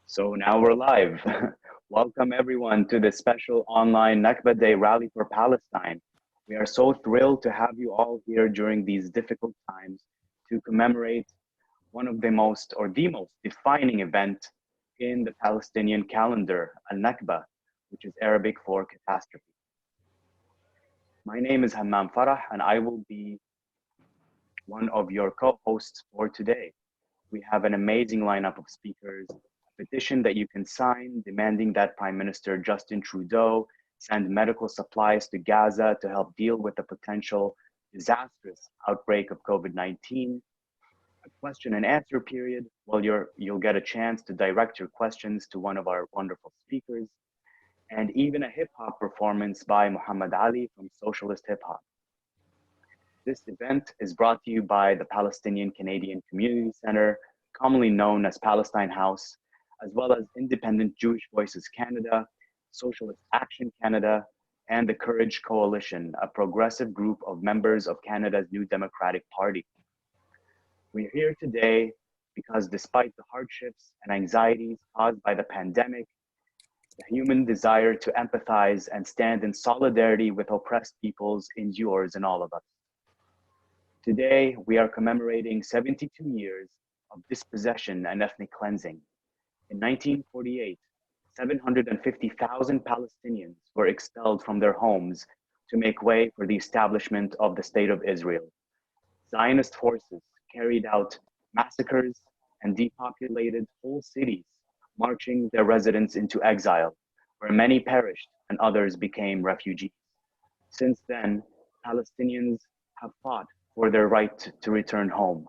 So now we're live. Welcome everyone to this special online Nakba Day rally for Palestine. We are so thrilled to have you all here during these difficult times to commemorate one of the most defining event in the Palestinian calendar, Al-Nakba, which is Arabic for catastrophe. My name is Hammam Farah and I will be one of your co-hosts for today. We have an amazing lineup of speakers, a petition that you can sign demanding that Prime Minister Justin Trudeau send medical supplies to Gaza to help deal with the potential disastrous outbreak of COVID-19, a question and answer period where you'll get a chance to direct your questions to one of our wonderful speakers, and even a hip hop performance by Muhammad Ali from Socialist Hip Hop. This event is brought to you by the Palestinian Canadian Community Center, commonly known as Palestine House, as well as Independent Jewish Voices Canada, Socialist Action Canada, and the Courage Coalition, a progressive group of members of Canada's New Democratic Party. We're here today because despite the hardships and anxieties caused by the pandemic, the human desire to empathize and stand in solidarity with oppressed peoples endures in all of us. Today, we are commemorating 72 years of dispossession and ethnic cleansing. In 1948, 750,000 Palestinians were expelled from their homes to make way for the establishment of the State of Israel. Zionist forces carried out massacres and depopulated whole cities, marching their residents into exile, where many perished and others became refugees. Since then, Palestinians have fought for their right to return home.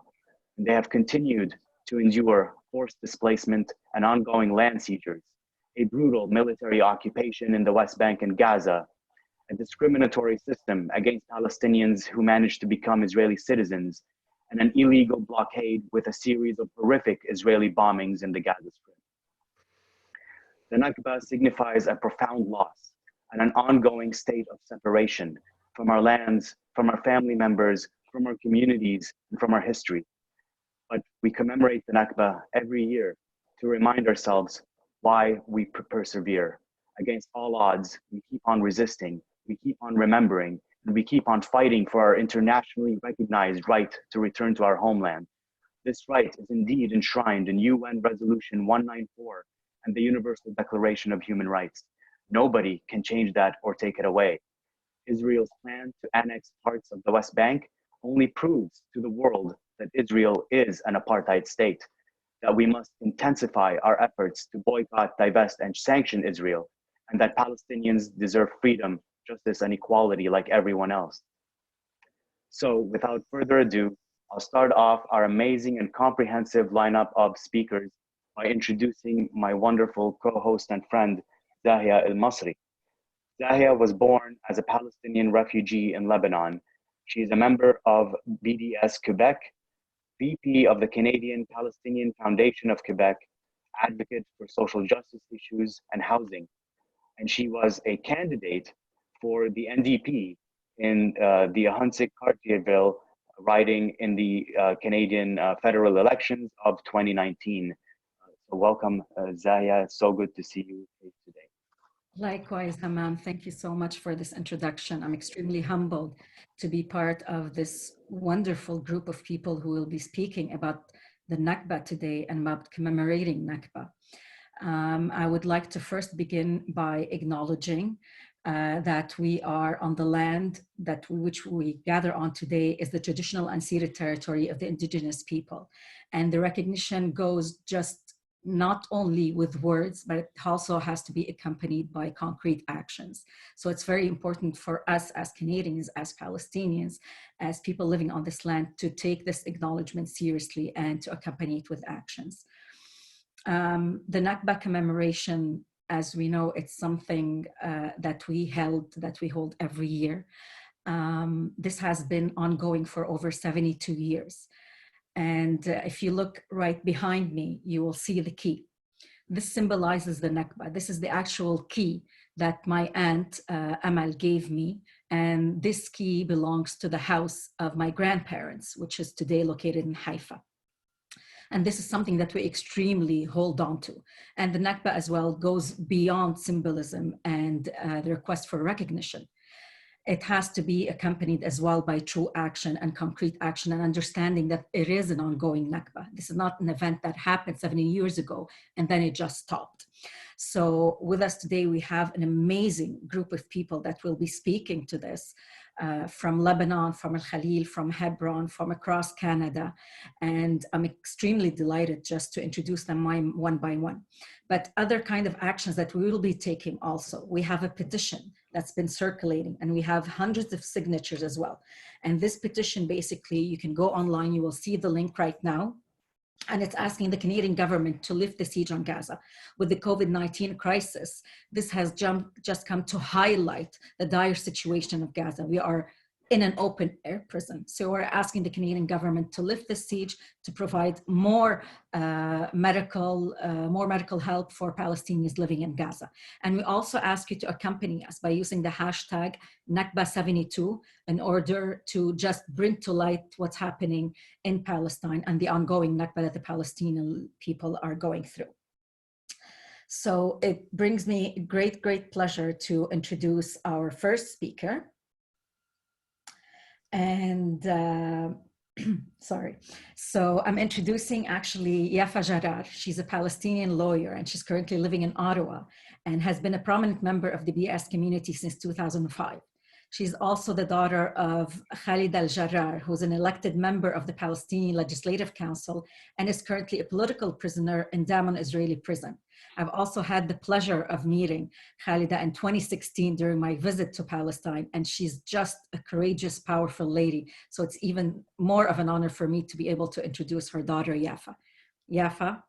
And they have continued to endure forced displacement and ongoing land seizures, a brutal military occupation in the West Bank and Gaza, a discriminatory system against Palestinians who managed to become Israeli citizens, and an illegal blockade with a series of horrific Israeli bombings in the Gaza Strip. The Nakba signifies a profound loss and an ongoing state of separation from our lands, from our family members, from our communities, and from our history. But we commemorate the Nakba every year to remind ourselves why we persevere. Against all odds, we keep on resisting, we keep on remembering, and we keep on fighting for our internationally recognized right to return to our homeland. This right is indeed enshrined in UN Resolution 194 and the Universal Declaration of Human Rights. Nobody can change that or take it away. Israel's plan to annex parts of the West Bank only proves to the world that Israel is an apartheid state, that we must intensify our efforts to boycott, divest, and sanction Israel, and that Palestinians deserve freedom, justice, and equality like everyone else. So without further ado, I'll start off our amazing and comprehensive lineup of speakers by introducing my wonderful co-host and friend, Zahia El-Masri. Zahia was born as a Palestinian refugee in Lebanon. She is a member of BDS Québec, VP of the Canadian Palestinian Foundation of Québec, advocate for social justice issues and housing. And she was a candidate for the NDP in the Hunsik-Cartierville riding in the Canadian federal elections of 2019. So welcome, Zahia. It's so good to see you today. Likewise, Hammam, thank you so much for this introduction. I'm extremely humbled to be part of this wonderful group of people who will be speaking about the Nakba today and about commemorating Nakba. I would like to first begin by acknowledging that we are on the land which we gather on today is the traditional unceded territory of the indigenous people. And the recognition goes just not only with words, but it also has to be accompanied by concrete actions. So it's very important for us as Canadians, as Palestinians, as people living on this land to take this acknowledgement seriously and to accompany it with actions. The Nakba commemoration, as we know, it's something that we hold every year. This has been ongoing for over 72 years. And if you look right behind me, you will see the key. This symbolizes the Nakba. This is the actual key that my aunt Amal gave me. And this key belongs to the house of my grandparents, which is today located in Haifa. And this is something that we extremely hold on to. And the Nakba as well goes beyond symbolism and the request for recognition. It has to be accompanied as well by true action and concrete action and understanding that it is an ongoing Nakba. This is not an event that happened 70 years ago and then it just stopped. So with us today, we have an amazing group of people that will be speaking to this from Lebanon, from Al Khalil, from Hebron, from across Canada. And I'm extremely delighted just to introduce them one by one. But other kind of actions that we will be taking also, we have a petition that's been circulating and we have hundreds of signatures as well. And this petition, basically, you can go online, you will see the link right now. And it's asking the Canadian government to lift the siege on Gaza. With the COVID-19 crisis, this has just come to highlight the dire situation of Gaza. We are in an open air prison. So we're asking the Canadian government to lift the siege, to provide more medical help for Palestinians living in Gaza. And we also ask you to accompany us by using the hashtag Nakba72 in order to just bring to light what's happening in Palestine and the ongoing Nakba that the Palestinian people are going through. So it brings me great pleasure to introduce our first speaker. And sorry. So I'm introducing actually Yafa Jarrar. She's a Palestinian lawyer and she's currently living in Ottawa and has been a prominent member of the BS community since 2005. She's also the daughter of Khalid Al-Jarrar, who's an elected member of the Palestinian Legislative Council and is currently a political prisoner in Dammam Israeli prison. I've also had the pleasure of meeting Khalida in 2016 during my visit to Palestine, and she's just a courageous, powerful lady. So it's even more of an honor for me to be able to introduce her daughter, Yafa. Yafa.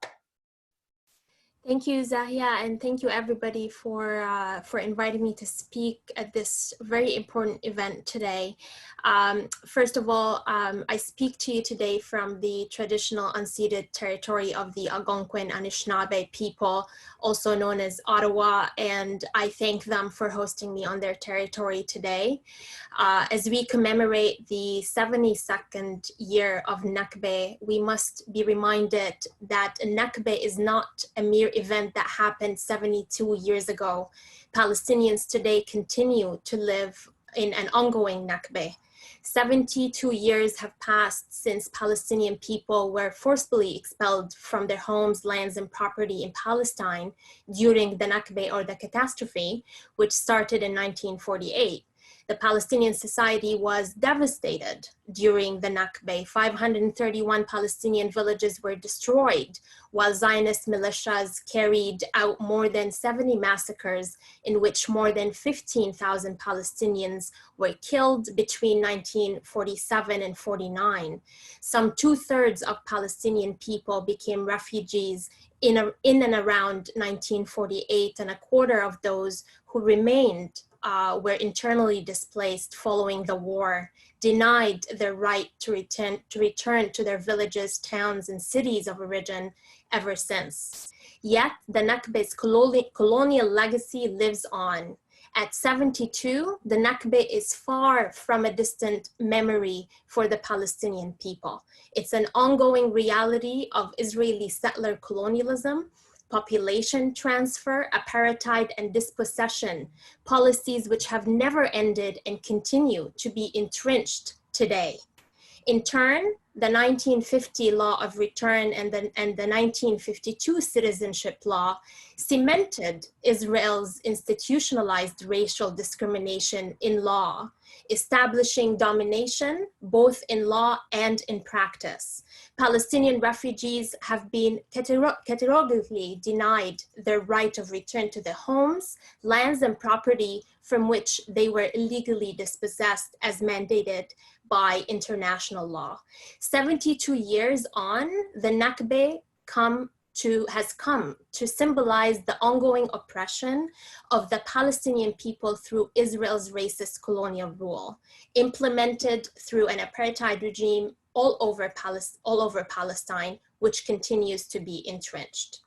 Thank you, Zahia, and thank you everybody for inviting me to speak at this very important event today. First of all, I speak to you today from the traditional unceded territory of the Algonquin Anishinaabe people, also known as Ottawa, and I thank them for hosting me on their territory today. As we commemorate the 72nd year of Nakba, we must be reminded that Nakba is not a mere event that happened 72 years ago. Palestinians today continue to live in an ongoing Nakba. 72 years have passed since Palestinian people were forcibly expelled from their homes, lands, and property in Palestine during the Nakba or the Catastrophe, which started in 1948. The Palestinian society was devastated during the Nakba. 531 Palestinian villages were destroyed, while Zionist militias carried out more than 70 massacres in which more than 15,000 Palestinians were killed between 1947 and 49. Some 2/3 of Palestinian people became refugees in and around 1948, and a quarter of those who remained were internally displaced following the war, denied their right to return to their villages, towns, and cities of origin ever since. Yet the Nakba's colonial legacy lives on. At 72, the Nakba is far from a distant memory for the Palestinian people. It's an ongoing reality of Israeli settler colonialism, population transfer, apartheid, and dispossession, policies which have never ended and continue to be entrenched today. In turn, the 1950 Law of Return and the 1952 Citizenship Law cemented Israel's institutionalized racial discrimination in law, establishing domination both in law and in practice. Palestinian refugees have been categorically denied their right of return to their homes, lands, and property from which they were illegally dispossessed as mandated by international law. 72 years on, the Nakba has come to symbolize the ongoing oppression of the Palestinian people through Israel's racist colonial rule, implemented through an apartheid regime all over Palestine, which continues to be entrenched.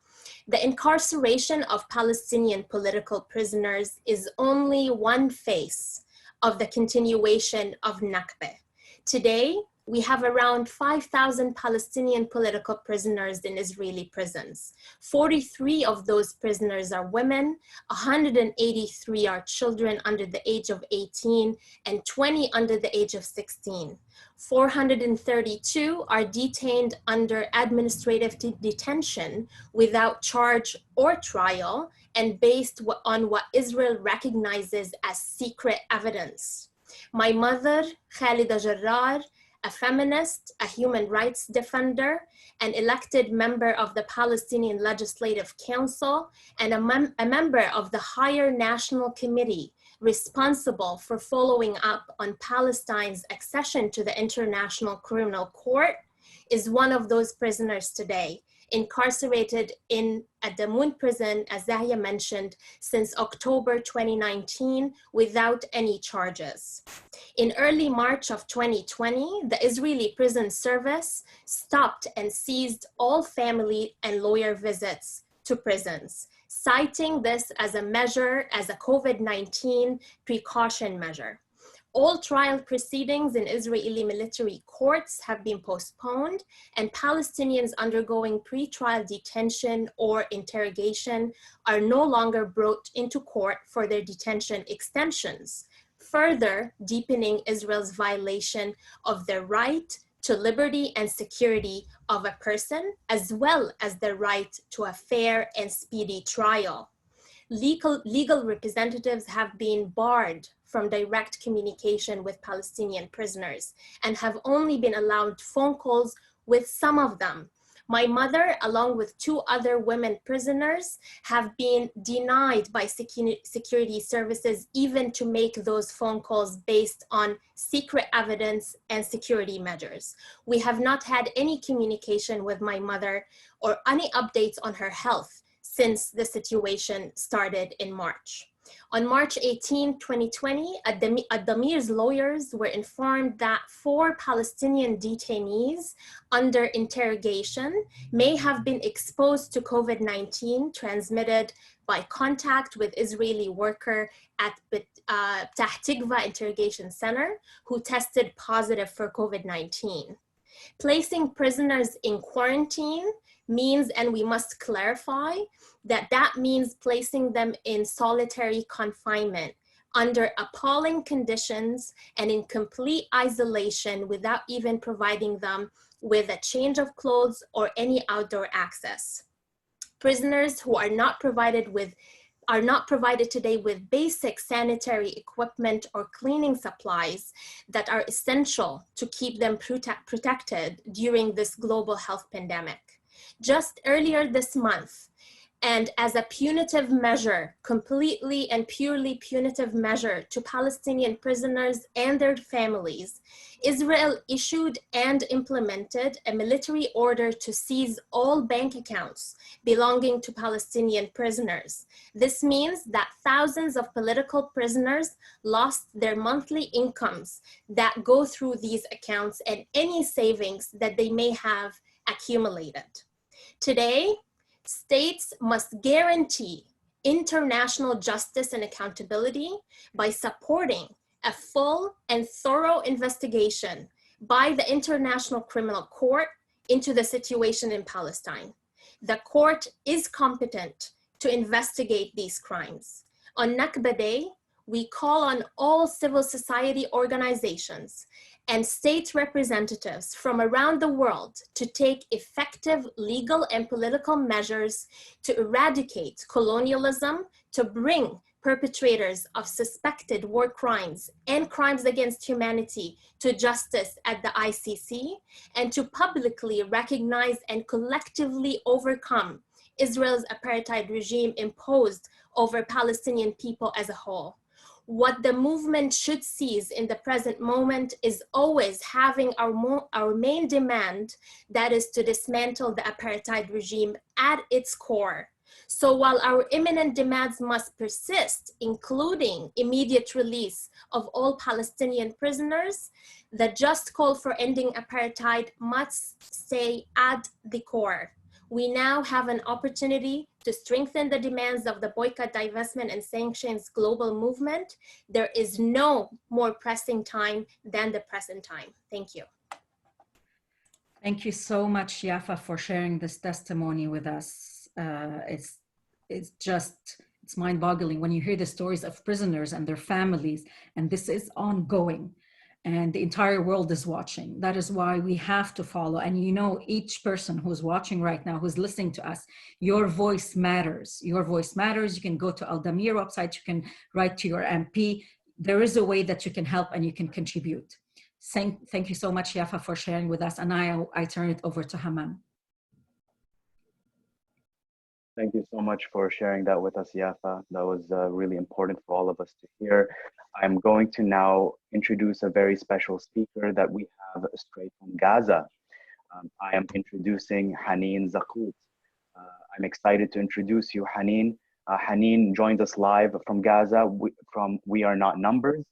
The incarceration of Palestinian political prisoners is only one face of the continuation of Nakba. Today, we have around 5,000 Palestinian political prisoners in Israeli prisons. 43 of those prisoners are women, 183 are children under the age of 18, and 20 under the age of 16. 432 are detained under administrative detention without charge or trial and based on what Israel recognizes as secret evidence. My mother, Yafa Jarrar, a feminist, a human rights defender, an elected member of the Palestinian Legislative Council, and a member of the Higher National Committee responsible for following up on Palestine's accession to the International Criminal Court, is one of those prisoners today, incarcerated in a Damoun prison, as Zahia mentioned, since October 2019 without any charges. In early March of 2020, the Israeli Prison Service stopped and seized all family and lawyer visits to prisons, citing this as a COVID-19 precaution measure. All trial proceedings in Israeli military courts have been postponed, and Palestinians undergoing pre-trial detention or interrogation are no longer brought into court for their detention extensions, further deepening Israel's violation of their right to liberty and security of a person, as well as the right to a fair and speedy trial. Legal representatives have been barred from direct communication with Palestinian prisoners and have only been allowed phone calls with some of them. My mother, along with 2 other women prisoners, have been denied by security services even to make those phone calls based on secret evidence and security measures. We have not had any communication with my mother or any updates on her health since the situation started in March. On March 18, 2020, Ad-Damir's lawyers were informed that 4 Palestinian detainees under interrogation may have been exposed to COVID-19 transmitted by contact with Israeli worker at Petah Tikva Interrogation Center who tested positive for COVID-19. Placing prisoners in quarantine means, and we must clarify, that means placing them in solitary confinement under appalling conditions and in complete isolation without even providing them with a change of clothes or any outdoor access. Prisoners who are not provided today with basic sanitary equipment or cleaning supplies that are essential to keep them protected during this global health pandemic. Just earlier this month, and as a punitive measure, completely and purely punitive measure to Palestinian prisoners and their families, Israel issued and implemented a military order to seize all bank accounts belonging to Palestinian prisoners. This means that thousands of political prisoners lost their monthly incomes that go through these accounts and any savings that they may have accumulated. Today, states must guarantee international justice and accountability by supporting a full and thorough investigation by the International Criminal Court into the situation in Palestine. The court is competent to investigate these crimes. On Nakba Day, we call on all civil society organizations and state representatives from around the world to take effective legal and political measures to eradicate colonialism, to bring perpetrators of suspected war crimes and crimes against humanity to justice at the ICC, and to publicly recognize and collectively overcome Israel's apartheid regime imposed over Palestinian people as a whole. What the movement should seize in the present moment is always having our main demand, that is to dismantle the apartheid regime at its core. So while our imminent demands must persist, including immediate release of all Palestinian prisoners, the just call for ending apartheid must stay at the core. We now have an opportunity to strengthen the demands of the boycott, divestment, and sanctions global movement. There is no more pressing time than the present time. Thank you. Thank you so much, Yafa, for sharing this testimony with us. It's mind-boggling when you hear the stories of prisoners and their families, and this is ongoing, and the entire world is watching. That is why we have to follow. And you know, each person who's watching right now, who's listening to us, your voice matters. Your voice matters. You can go to Al-Damir website. You can write to your MP. There is a way that you can help and you can contribute. Thank you so much, Yafa, for sharing with us. And I turn it over to Hammam. Thank you so much for sharing that with us, Yafa. That was really important for all of us to hear. I'm going to now introduce a very special speaker that we have straight from Gaza. I am introducing Haneen Zakut. I'm excited to introduce you, Haneen. Haneen joins us live from Gaza from We Are Not Numbers.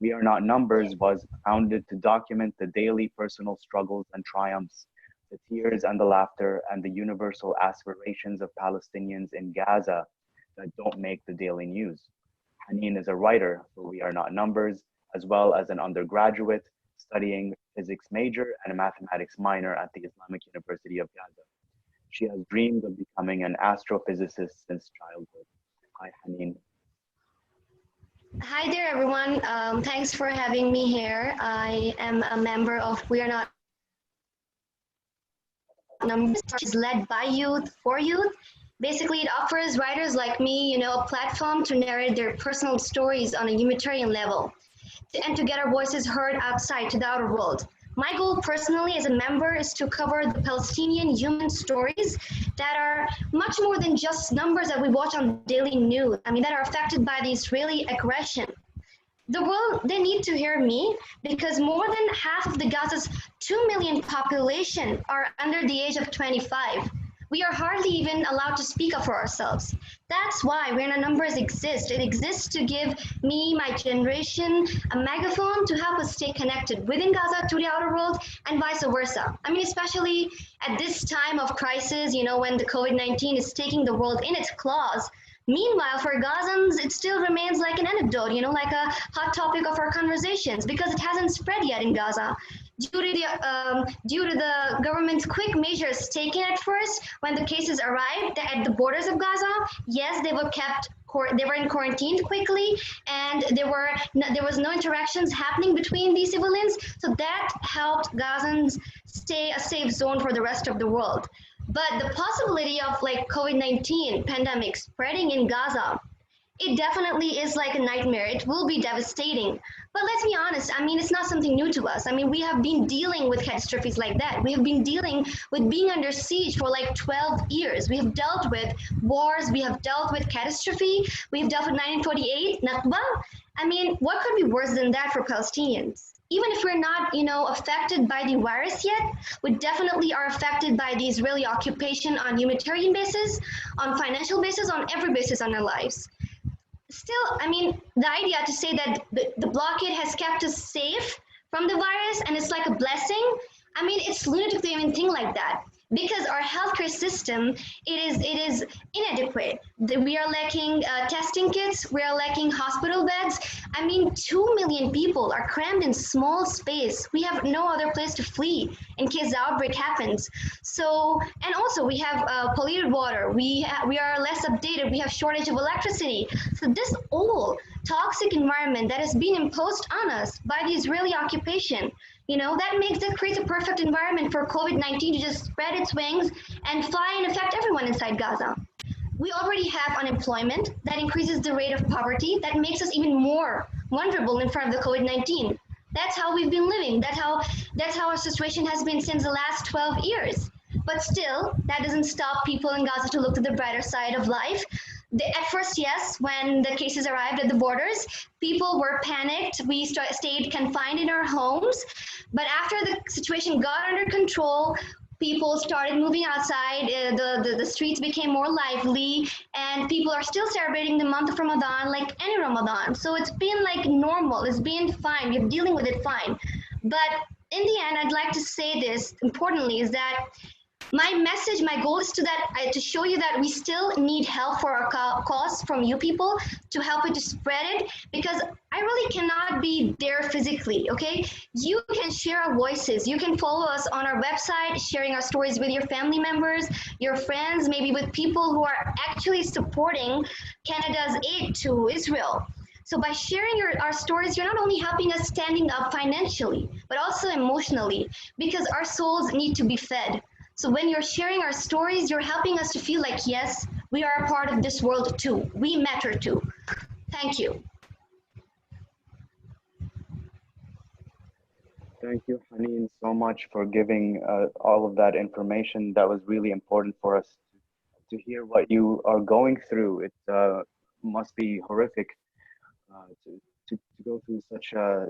We Are Not Numbers was founded to document the daily personal struggles and triumphs, the tears and the laughter, and the universal aspirations of Palestinians in Gaza that don't make the daily news. Haneen is a writer for We Are Not Numbers, as well as an undergraduate studying physics major and a mathematics minor at the Islamic University of Gaza. She has dreamed of becoming an astrophysicist since childhood. Hi, Haneen. Hi there, everyone. Thanks for having me here. I am a member of We Are Not Numbers, which is led by youth for youth. Basically, it offers writers like me, a platform to narrate their personal stories on a humanitarian level and to get our voices heard outside to the outer world. My goal personally as a member is to cover the Palestinian human stories that are much more than just numbers that we watch on daily news. That are affected by the Israeli aggression. The world, they need to hear me because more than half of the Gaza's 2 million population are under the age of 25. We are hardly even allowed to speak up for ourselves. That's why We Are Not Numbers exists. It exists to give me, my generation, a megaphone to help us stay connected within Gaza to the outer world and vice versa. Especially at this time of crisis, when the COVID-19 is taking the world in its claws. Meanwhile, for Gazans, it still remains like an anecdote, like a hot topic of our conversations because it hasn't spread yet in Gaza. Due to the government's quick measures taken at first when the cases arrived at the borders of Gaza, yes, they were in quarantine quickly, and there was no interactions happening between these civilians, so that helped Gazans stay a safe zone for the rest of the world. But the possibility of COVID-19 pandemic spreading in Gaza, it definitely is like a nightmare. It will be devastating. But let's be honest, it's not something new to us. We have been dealing with catastrophes like that. We have been dealing with being under siege for 12 years. We have dealt with wars. We have dealt with catastrophe. We have dealt with 1948, Nakba. What could be worse than that for Palestinians? Even if we're not, affected by the virus yet, we definitely are affected by the Israeli occupation on humanitarian basis, on financial basis, on every basis on our lives. Still, the idea to say that the blockade has kept us safe from the virus and it's like a blessing, it's lunatic to even think like that. Because our healthcare system, it is inadequate. We are lacking testing kits. We are lacking hospital beds. 2 million people are crammed in small space. We have no other place to flee in case the outbreak happens. So, and also we have polluted water. We are less updated. We have shortage of electricity. So this all toxic environment that has been imposed on us by the Israeli occupation, that creates a perfect environment for COVID-19 to just spread its wings and fly and affect everyone inside Gaza. We already have unemployment that increases the rate of poverty, that makes us even more vulnerable in front of the COVID-19. That's how we've been living. That's how our situation has been since the last 12 years. But still, that doesn't stop people in Gaza to look to the brighter side of life. At first, yes, when the cases arrived at the borders, people were panicked. We stayed confined in our homes. But after the situation got under control, people started moving outside, the streets became more lively, and people are still celebrating the month of Ramadan like any Ramadan. So it's been normal, it's been fine, we're dealing with it fine. But in the end, I'd like to say this, importantly, is that My message, my goal is to show you that we still need help for our cause from you people, to help it to spread it, because I really cannot be there physically, okay? You can share our voices. You can follow us on our website, sharing our stories with your family members, your friends, maybe with people who are actually supporting Canada's aid to Israel. So by sharing our stories, you're not only helping us standing up financially, but also emotionally, because our souls need to be fed. So when you're sharing our stories, you're helping us to feel like, yes, we are a part of this world too. We matter too. Thank you. Thank you, Haneen, so much for giving all of that information. That was really important for us to hear what you are going through. It must be horrific to go through such a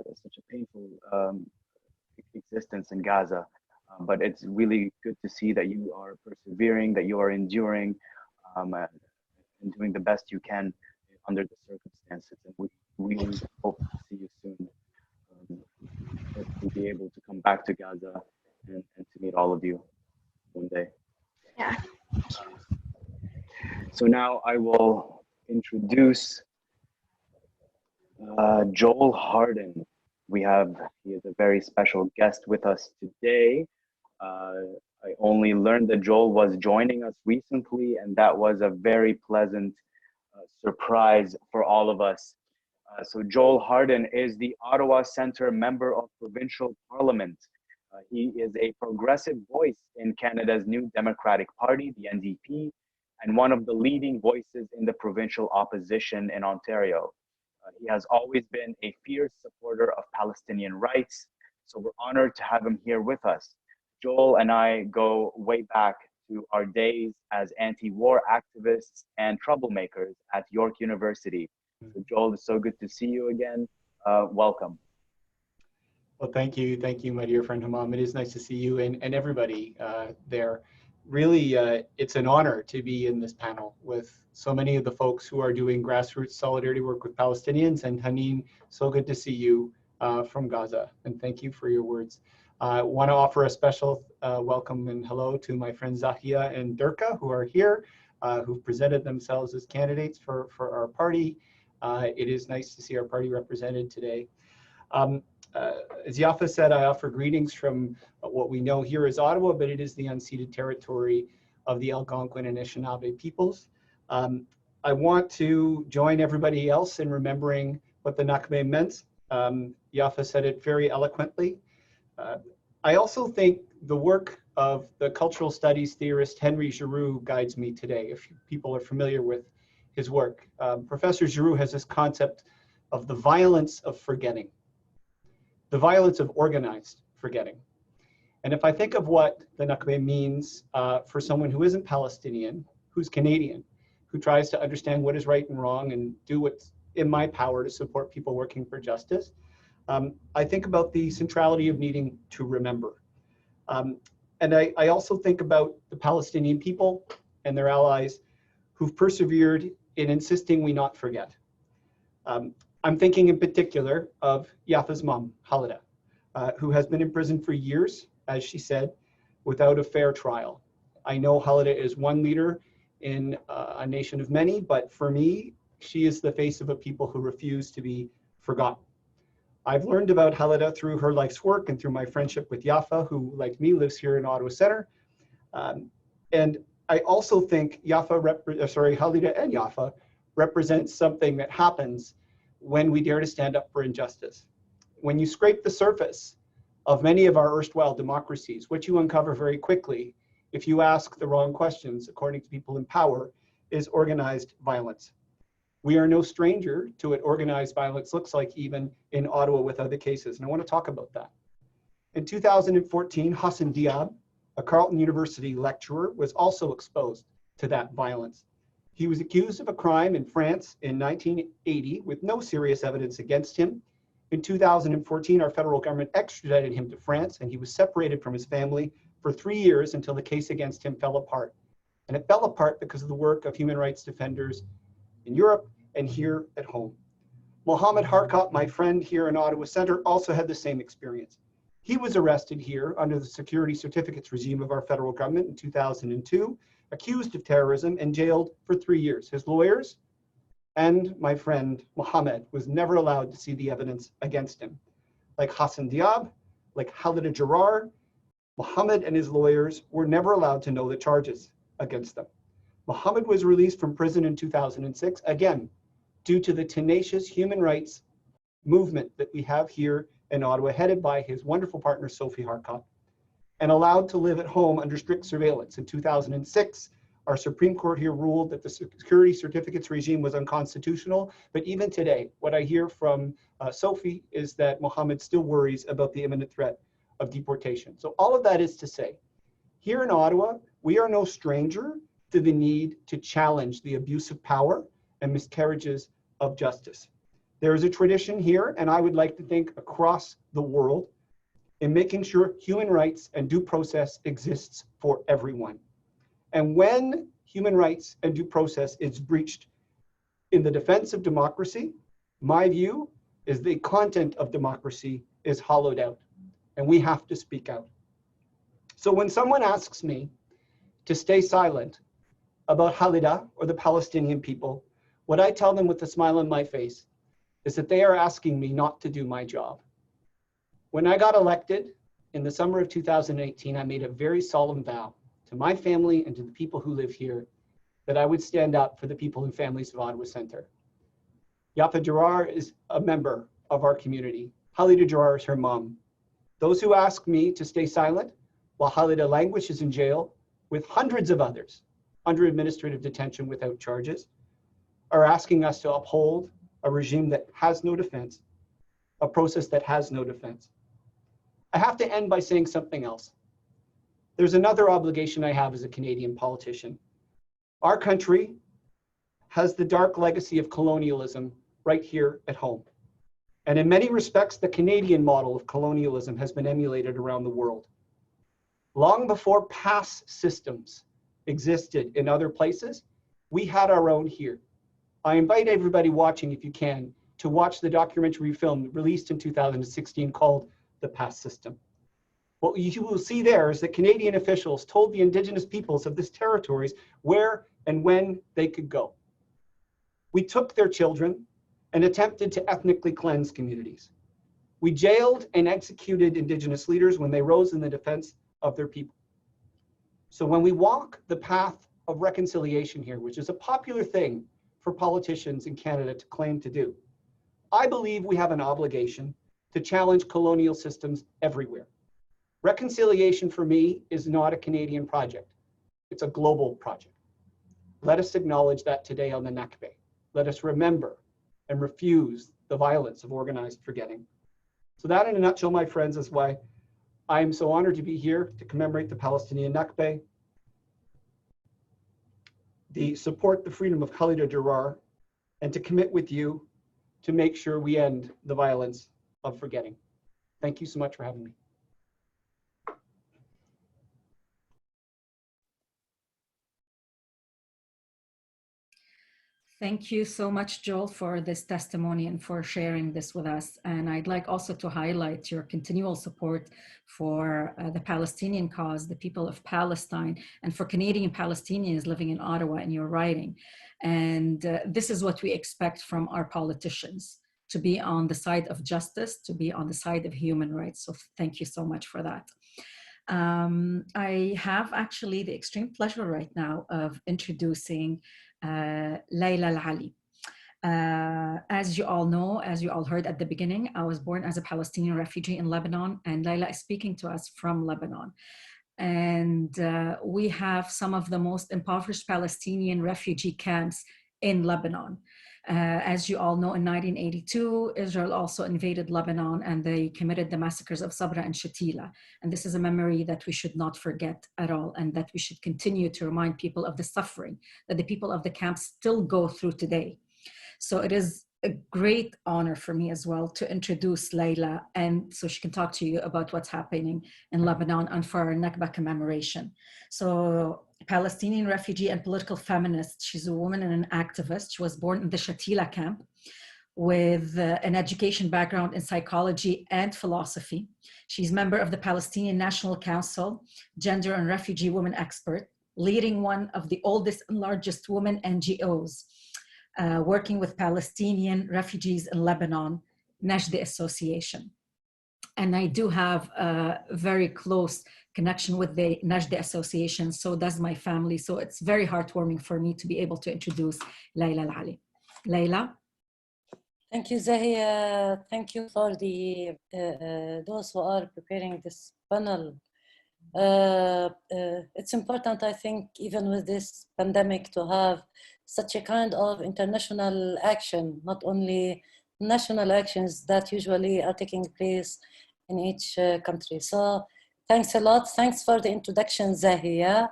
painful existence in Gaza. But it's really good to see that you are persevering, that you are enduring, and doing the best you can under the circumstances. And we really hope to see you soon. Hope to be able to come back to Gaza and to meet all of you one day. Yeah. So now I will introduce Joel Hardin. He is a very special guest with us today. I only learned that Joel was joining us recently, and that was a very pleasant surprise for all of us. So Joel Hardin is the Ottawa Centre Member of Provincial Parliament. He is a progressive voice in Canada's new Democratic Party, the NDP, and one of the leading voices in the provincial opposition in Ontario. He has always been a fierce supporter of Palestinian rights, so we're honored to have him here with us. Joel and I go way back to our days as anti-war activists and troublemakers at York University. So Joel, it's so good to see you again. Welcome. Well, thank you, my dear friend Hamam. It is nice to see you and everybody there. Really, it's an honor to be in this panel with so many of the folks who are doing grassroots solidarity work with Palestinians. And Haneen, so good to see you from Gaza, and thank you for your words. I want to offer a special welcome and hello to my friends Zahia and Durka, who are here, who've presented themselves as candidates for our party. It is nice to see our party represented today. As Yafa said, I offer greetings from what we know here as Ottawa, but it is the unceded territory of the Algonquin and Anishinaabe peoples. I want to join everybody else in remembering what the Nakba meant. Yafa said it very eloquently. I also think the work of the cultural studies theorist Henry Giroux guides me today, if people are familiar with his work. Professor Giroux has this concept of the violence of forgetting, the violence of organized forgetting. And if I think of what the Nakba means for someone who isn't Palestinian, who's Canadian, who tries to understand what is right and wrong and do what's in my power to support people working for justice, I think about the centrality of needing to remember. And I also think about the Palestinian people and their allies who've persevered in insisting we not forget. I'm thinking in particular of Yafa's mom, Khalida, who has been in prison for years, as she said, without a fair trial. I know Khalida is one leader in a nation of many, but for me, she is the face of a people who refuse to be forgotten. I've learned about Khalida through her life's work and through my friendship with Yafa, who, like me, lives here in Ottawa Centre. And I also think Khalida and Yafa represent something that happens when we dare to stand up for injustice. When you scrape the surface of many of our erstwhile democracies, what you uncover very quickly, if you ask the wrong questions, according to people in power, is organized violence. We are no stranger to what organized violence looks like, even in Ottawa with other cases, and I want to talk about that. In 2014, Hassan Diab, a Carleton University lecturer, was also exposed to that violence. He was accused of a crime in France in 1980 with no serious evidence against him. In 2014, our federal government extradited him to France, and he was separated from his family for 3 years until the case against him fell apart. And it fell apart because of the work of human rights defenders in Europe and here at home. Mohammed Harkat, my friend here in Ottawa Centre, also had the same experience. He was arrested here under the security certificates regime of our federal government in 2002, accused of terrorism and jailed for 3 years. His lawyers and my friend Mohammed was never allowed to see the evidence against him. Like Hassan Diab, like Yafa Jarrar, Mohammed and his lawyers were never allowed to know the charges against them. Mohammed was released from prison in 2006, again, due to the tenacious human rights movement that we have here in Ottawa, headed by his wonderful partner, Sophie Harkott, and allowed to live at home under strict surveillance. In 2006, our Supreme Court here ruled that the security certificates regime was unconstitutional. But even today, what I hear from Sophie is that Mohammed still worries about the imminent threat of deportation. So all of that is to say, here in Ottawa, we are no stranger to the need to challenge the abuse of power and miscarriages of justice. There is a tradition here, and I would like to think across the world, in making sure human rights and due process exists for everyone. And when human rights and due process is breached in the defense of democracy, my view is the content of democracy is hollowed out, and we have to speak out. So when someone asks me to stay silent about Halida or the Palestinian people, what I tell them with a smile on my face is that they are asking me not to do my job. When I got elected in the summer of 2018, I made a very solemn vow to my family and to the people who live here that I would stand up for the people and families of Ottawa Centre. Yafa Jarrar is a member of our community. Halida Jarrar is her mom. Those who ask me to stay silent while Halida languishes in jail with hundreds of others under administrative detention without charges are asking us to uphold a regime that has no defense, a process that has no defense. I have to end by saying something else. There's another obligation I have as a Canadian politician. Our country has the dark legacy of colonialism right here at home. And in many respects, the Canadian model of colonialism has been emulated around the world. Long before pass systems existed in other places, we had our own here. I invite everybody watching, if you can, to watch the documentary film released in 2016 called The Pass System. What you will see there is that Canadian officials told the Indigenous peoples of these territories where and when they could go. We took their children and attempted to ethnically cleanse communities. We jailed and executed Indigenous leaders when they rose in the defense of their people. So when we walk the path of reconciliation here, which is a popular thing for politicians in Canada to claim to do, I believe we have an obligation to challenge colonial systems everywhere. Reconciliation for me is not a Canadian project. It's a global project. Let us acknowledge that today on the Nakba. Let us remember and refuse the violence of organized forgetting. So that in a nutshell, my friends, is why I am so honored to be here to commemorate the Palestinian Nakba, support the freedom of Halida Jarrar, and to commit with you to make sure we end the violence of forgetting. Thank you so much for having me. Thank you so much, Joel, for this testimony and for sharing this with us. And I'd like also to highlight your continual support for the Palestinian cause, the people of Palestine, and for Canadian Palestinians living in Ottawa in your writing. And this is what we expect from our politicians, to be on the side of justice, to be on the side of human rights. So thank you so much for that. I have actually the extreme pleasure right now of introducing Layla Al-Ali. As you all know, as you all heard at the beginning, I was born as a Palestinian refugee in Lebanon, and Layla is speaking to us from Lebanon. And we have some of the most impoverished Palestinian refugee camps in Lebanon. As you all know, in 1982, Israel also invaded Lebanon and they committed the massacres of Sabra and Shatila. And this is a memory that we should not forget at all, and that we should continue to remind people of the suffering that the people of the camps still go through today. So it is a great honor for me as well to introduce Layla, and so she can talk to you about what's happening in Lebanon and for our Nakba commemoration. So Palestinian refugee and political feminist. She's a woman and an activist. She was born in the Shatila camp, with an education background in psychology and philosophy. She's member of the Palestinian National Council, gender and refugee women expert, leading one of the oldest and largest women NGOs, working with Palestinian refugees in Lebanon, Najdi Association. And I do have a very close connection with the Najdi Association, so does my family. So it's very heartwarming for me to be able to introduce Layla Al-Ali. Layla. Thank you, Zahia. Thank you for the those who are preparing this panel. It's important, I think, even with this pandemic, to have such a kind of international action, not only national actions that usually are taking place in each country. So thanks a lot. Thanks for the introduction, Zahia.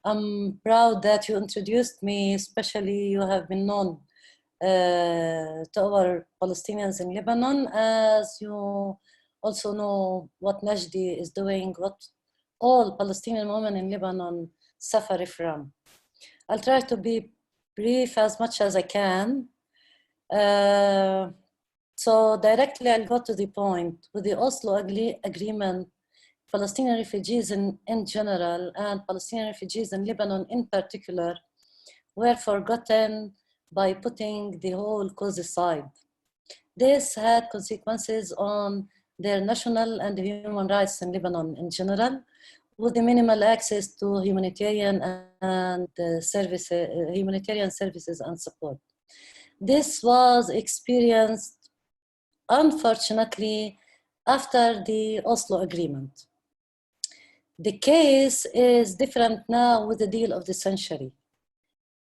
I'm proud that you introduced me, especially you have been known to our Palestinians in Lebanon, as you also know what Najdi is doing, what all Palestinian women in Lebanon suffer from. I'll try to be brief as much as I can. So directly I'll go to the point. With the Oslo Agreement, Palestinian refugees in general and Palestinian refugees in Lebanon in particular were forgotten by putting the whole cause aside. This had consequences on their national and human rights in Lebanon in general, with the minimal access to humanitarian and humanitarian services and support. This was experienced, unfortunately, after the Oslo Agreement. The case is different now with the deal of the century,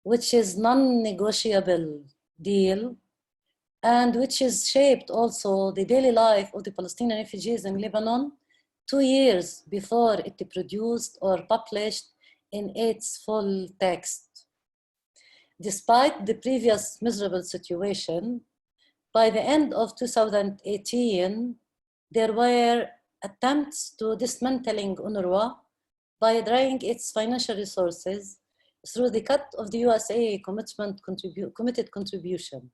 which is non-negotiable deal, and which is shaped also the daily life of the Palestinian refugees in Lebanon 2 years before it produced or published in its full text. Despite the previous miserable situation, by the end of 2018, there were attempts to dismantling UNRWA by drawing its financial resources through the cut of the USA committed contribution,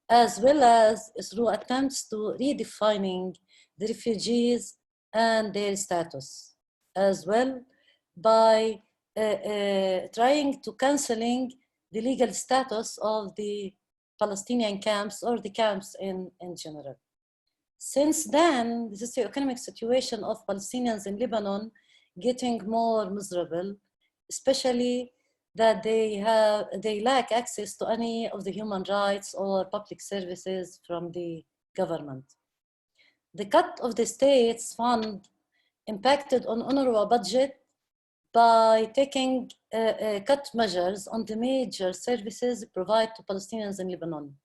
as well as through attempts to redefining the refugees and their status, as well by trying to canceling the legal status of the Palestinian camps or the camps in general. Since then, the socioeconomic situation of Palestinians in Lebanon getting more miserable, especially that they lack access to any of the human rights or public services from the government. The cut of the state's fund impacted on UNRWA budget by taking cut measures on the major services provided to Palestinians in Lebanon.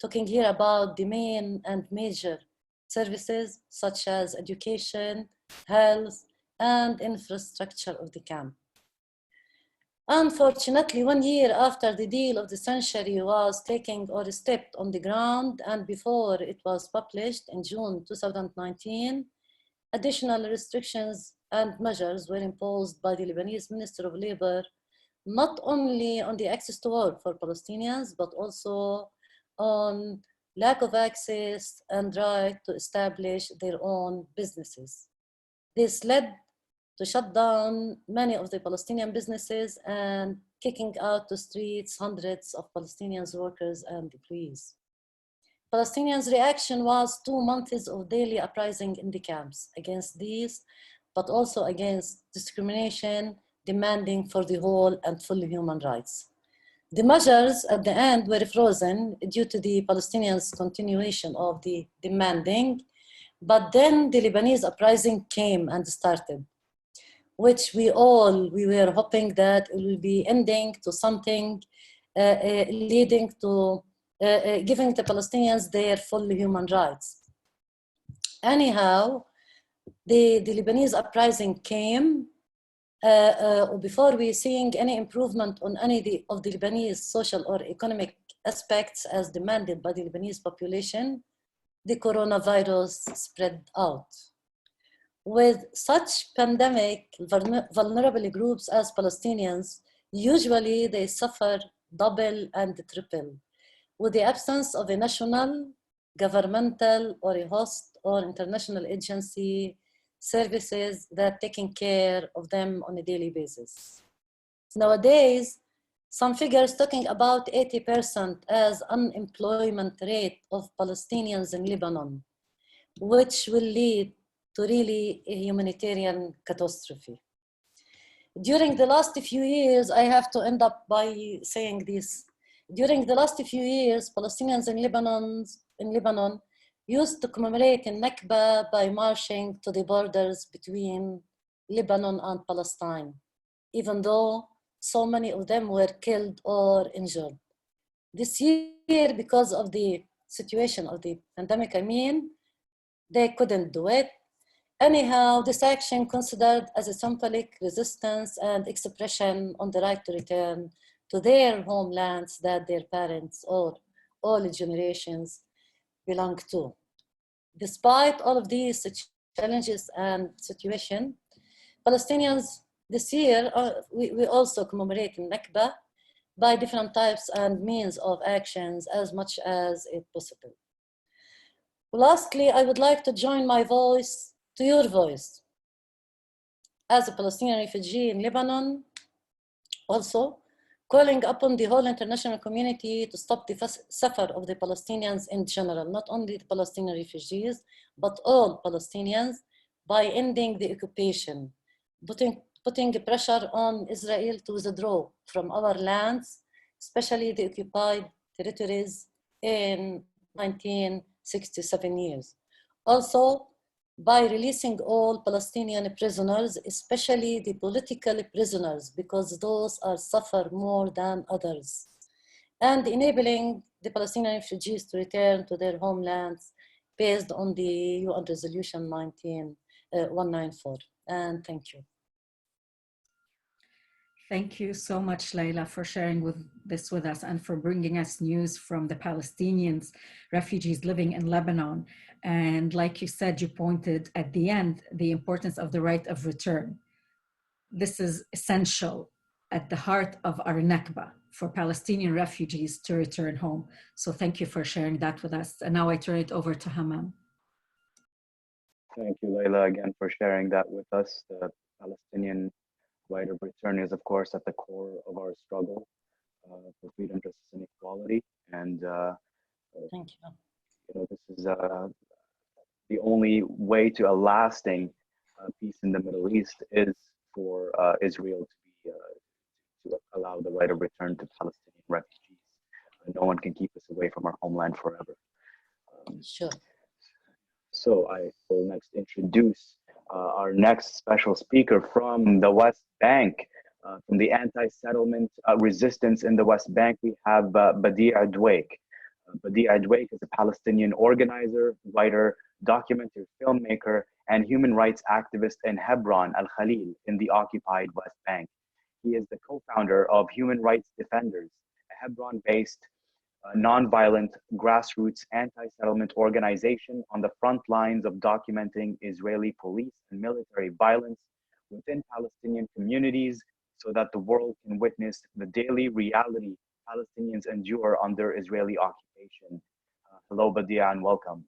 Talking here about the main and major services such as education, health, and infrastructure of the camp. Unfortunately, 1 year after the deal of the century was taken or stepped on the ground, and before it was published in June 2019, additional restrictions and measures were imposed by the Lebanese Minister of Labor, not only on the access to work for Palestinians, but also on lack of access and right to establish their own businesses. This led to shut down many of the Palestinian businesses and kicking out to streets hundreds of Palestinian workers and employees. Palestinians' reaction was 2 months of daily uprising in the camps against these, but also against discrimination, demanding for the whole and full human rights. The measures at the end were frozen due to the Palestinians' continuation of the demanding, but then the Lebanese uprising came and started, which we were hoping that it will be ending to something leading to giving the Palestinians their full human rights. Anyhow, the Lebanese uprising came before we seeing any improvement on any of the Lebanese social or economic aspects as demanded by the Lebanese population, the coronavirus spread out. With such pandemic, vulnerable groups as Palestinians, usually they suffer double and triple, with the absence of a national, governmental, or a host or international agency services that taking care of them on a daily basis. Nowadays, some figures talking about 80% as unemployment rate of Palestinians in Lebanon, which will lead to really a humanitarian catastrophe. During the last few years, I have to end up by saying this. During the last few years, Palestinians in Lebanon used to commemorate in Nakba by marching to the borders between Lebanon and Palestine, even though so many of them were killed or injured. This year, because of the situation of the pandemic, they couldn't do it. Anyhow, this action considered as a symbolic resistance and expression on the right to return to their homelands that their parents or all generations belong to. Despite all of these challenges and situation, Palestinians this year, we also commemorate in Nakba by different types and means of actions as much as it's possible. Lastly, I would like to join my voice to your voice. As a Palestinian refugee in Lebanon, also calling upon the whole international community to stop the suffer of the Palestinians in general, not only the Palestinian refugees, but all Palestinians, by ending the occupation, putting pressure on Israel to withdraw from our lands, especially the occupied territories in 1967 years. Also, by releasing all Palestinian prisoners, especially the political prisoners, because those are suffer more than others, and enabling the Palestinian refugees to return to their homelands based on the UN Resolution 194. And thank you. Thank you so much, Layla, for sharing this with us and for bringing us news from the Palestinians, refugees living in Lebanon. And like you said, you pointed at the end, the importance of the right of return. This is essential at the heart of our Nakba for Palestinian refugees to return home. So thank you for sharing that with us. And now I turn it over to Hammam. Thank you, Layla, again for sharing that with us. The Palestinian right of return is, of course, at the core of our struggle for freedom, justice, and equality. And thank you. This is the only way to a lasting peace in the Middle East is for Israel to allow the right of return to Palestinian refugees. No one can keep us away from our homeland forever. Sure. So I will next introduce our next special speaker from the West Bank, from the anti-settlement resistance in the West Bank. We have Badee Dwaik. Badee Dwaik is a Palestinian organizer, writer, documentary filmmaker, and human rights activist in Hebron, Al-Khalil, in the occupied West Bank. He is the co-founder of Human Rights Defenders, a Hebron-based non-violent grassroots anti-settlement organization on the front lines of documenting Israeli police and military violence within Palestinian communities so that the world can witness the daily reality Palestinians endure under Israeli occupation. Hello, Badee, and welcome.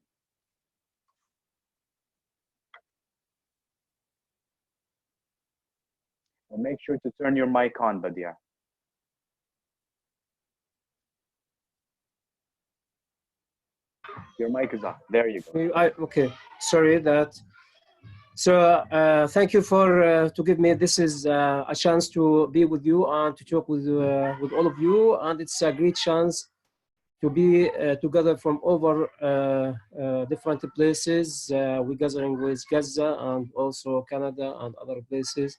Well, make sure to turn your mic on, Badee. Your mic is off. There you go. Okay, sorry that. So thank you for to give me this is a chance to be with you and to talk with all of you, and it's a great chance to be together from over different places. We're gathering with Gaza and also Canada and other places.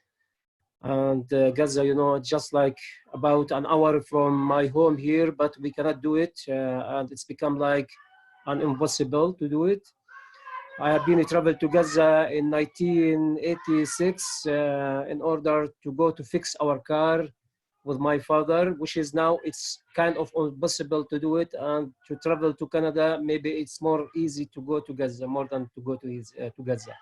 And Gaza, you know, just like about an hour from my home here, but we cannot do it, and it's become like impossible to do it. I have been traveled to Gaza in 1986 in order to go to fix our car with my father, which is now it's kind of impossible to do it, and to travel to Canada, maybe it's more easy to go to Gaza more than to go to Gaza.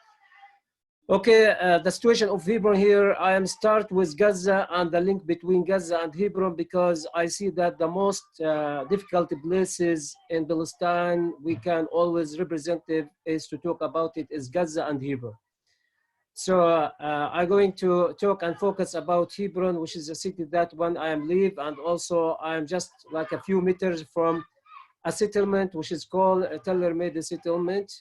Okay, the situation of Hebron here, I am start with Gaza and the link between Gaza and Hebron because I see that the most difficult places in Palestine we can always representative is to talk about it is Gaza and Hebron. So I'm going to talk and focus about Hebron, which is a city that when I am live, and also I'm just like a few meters from a settlement which is called a tailor-made settlement.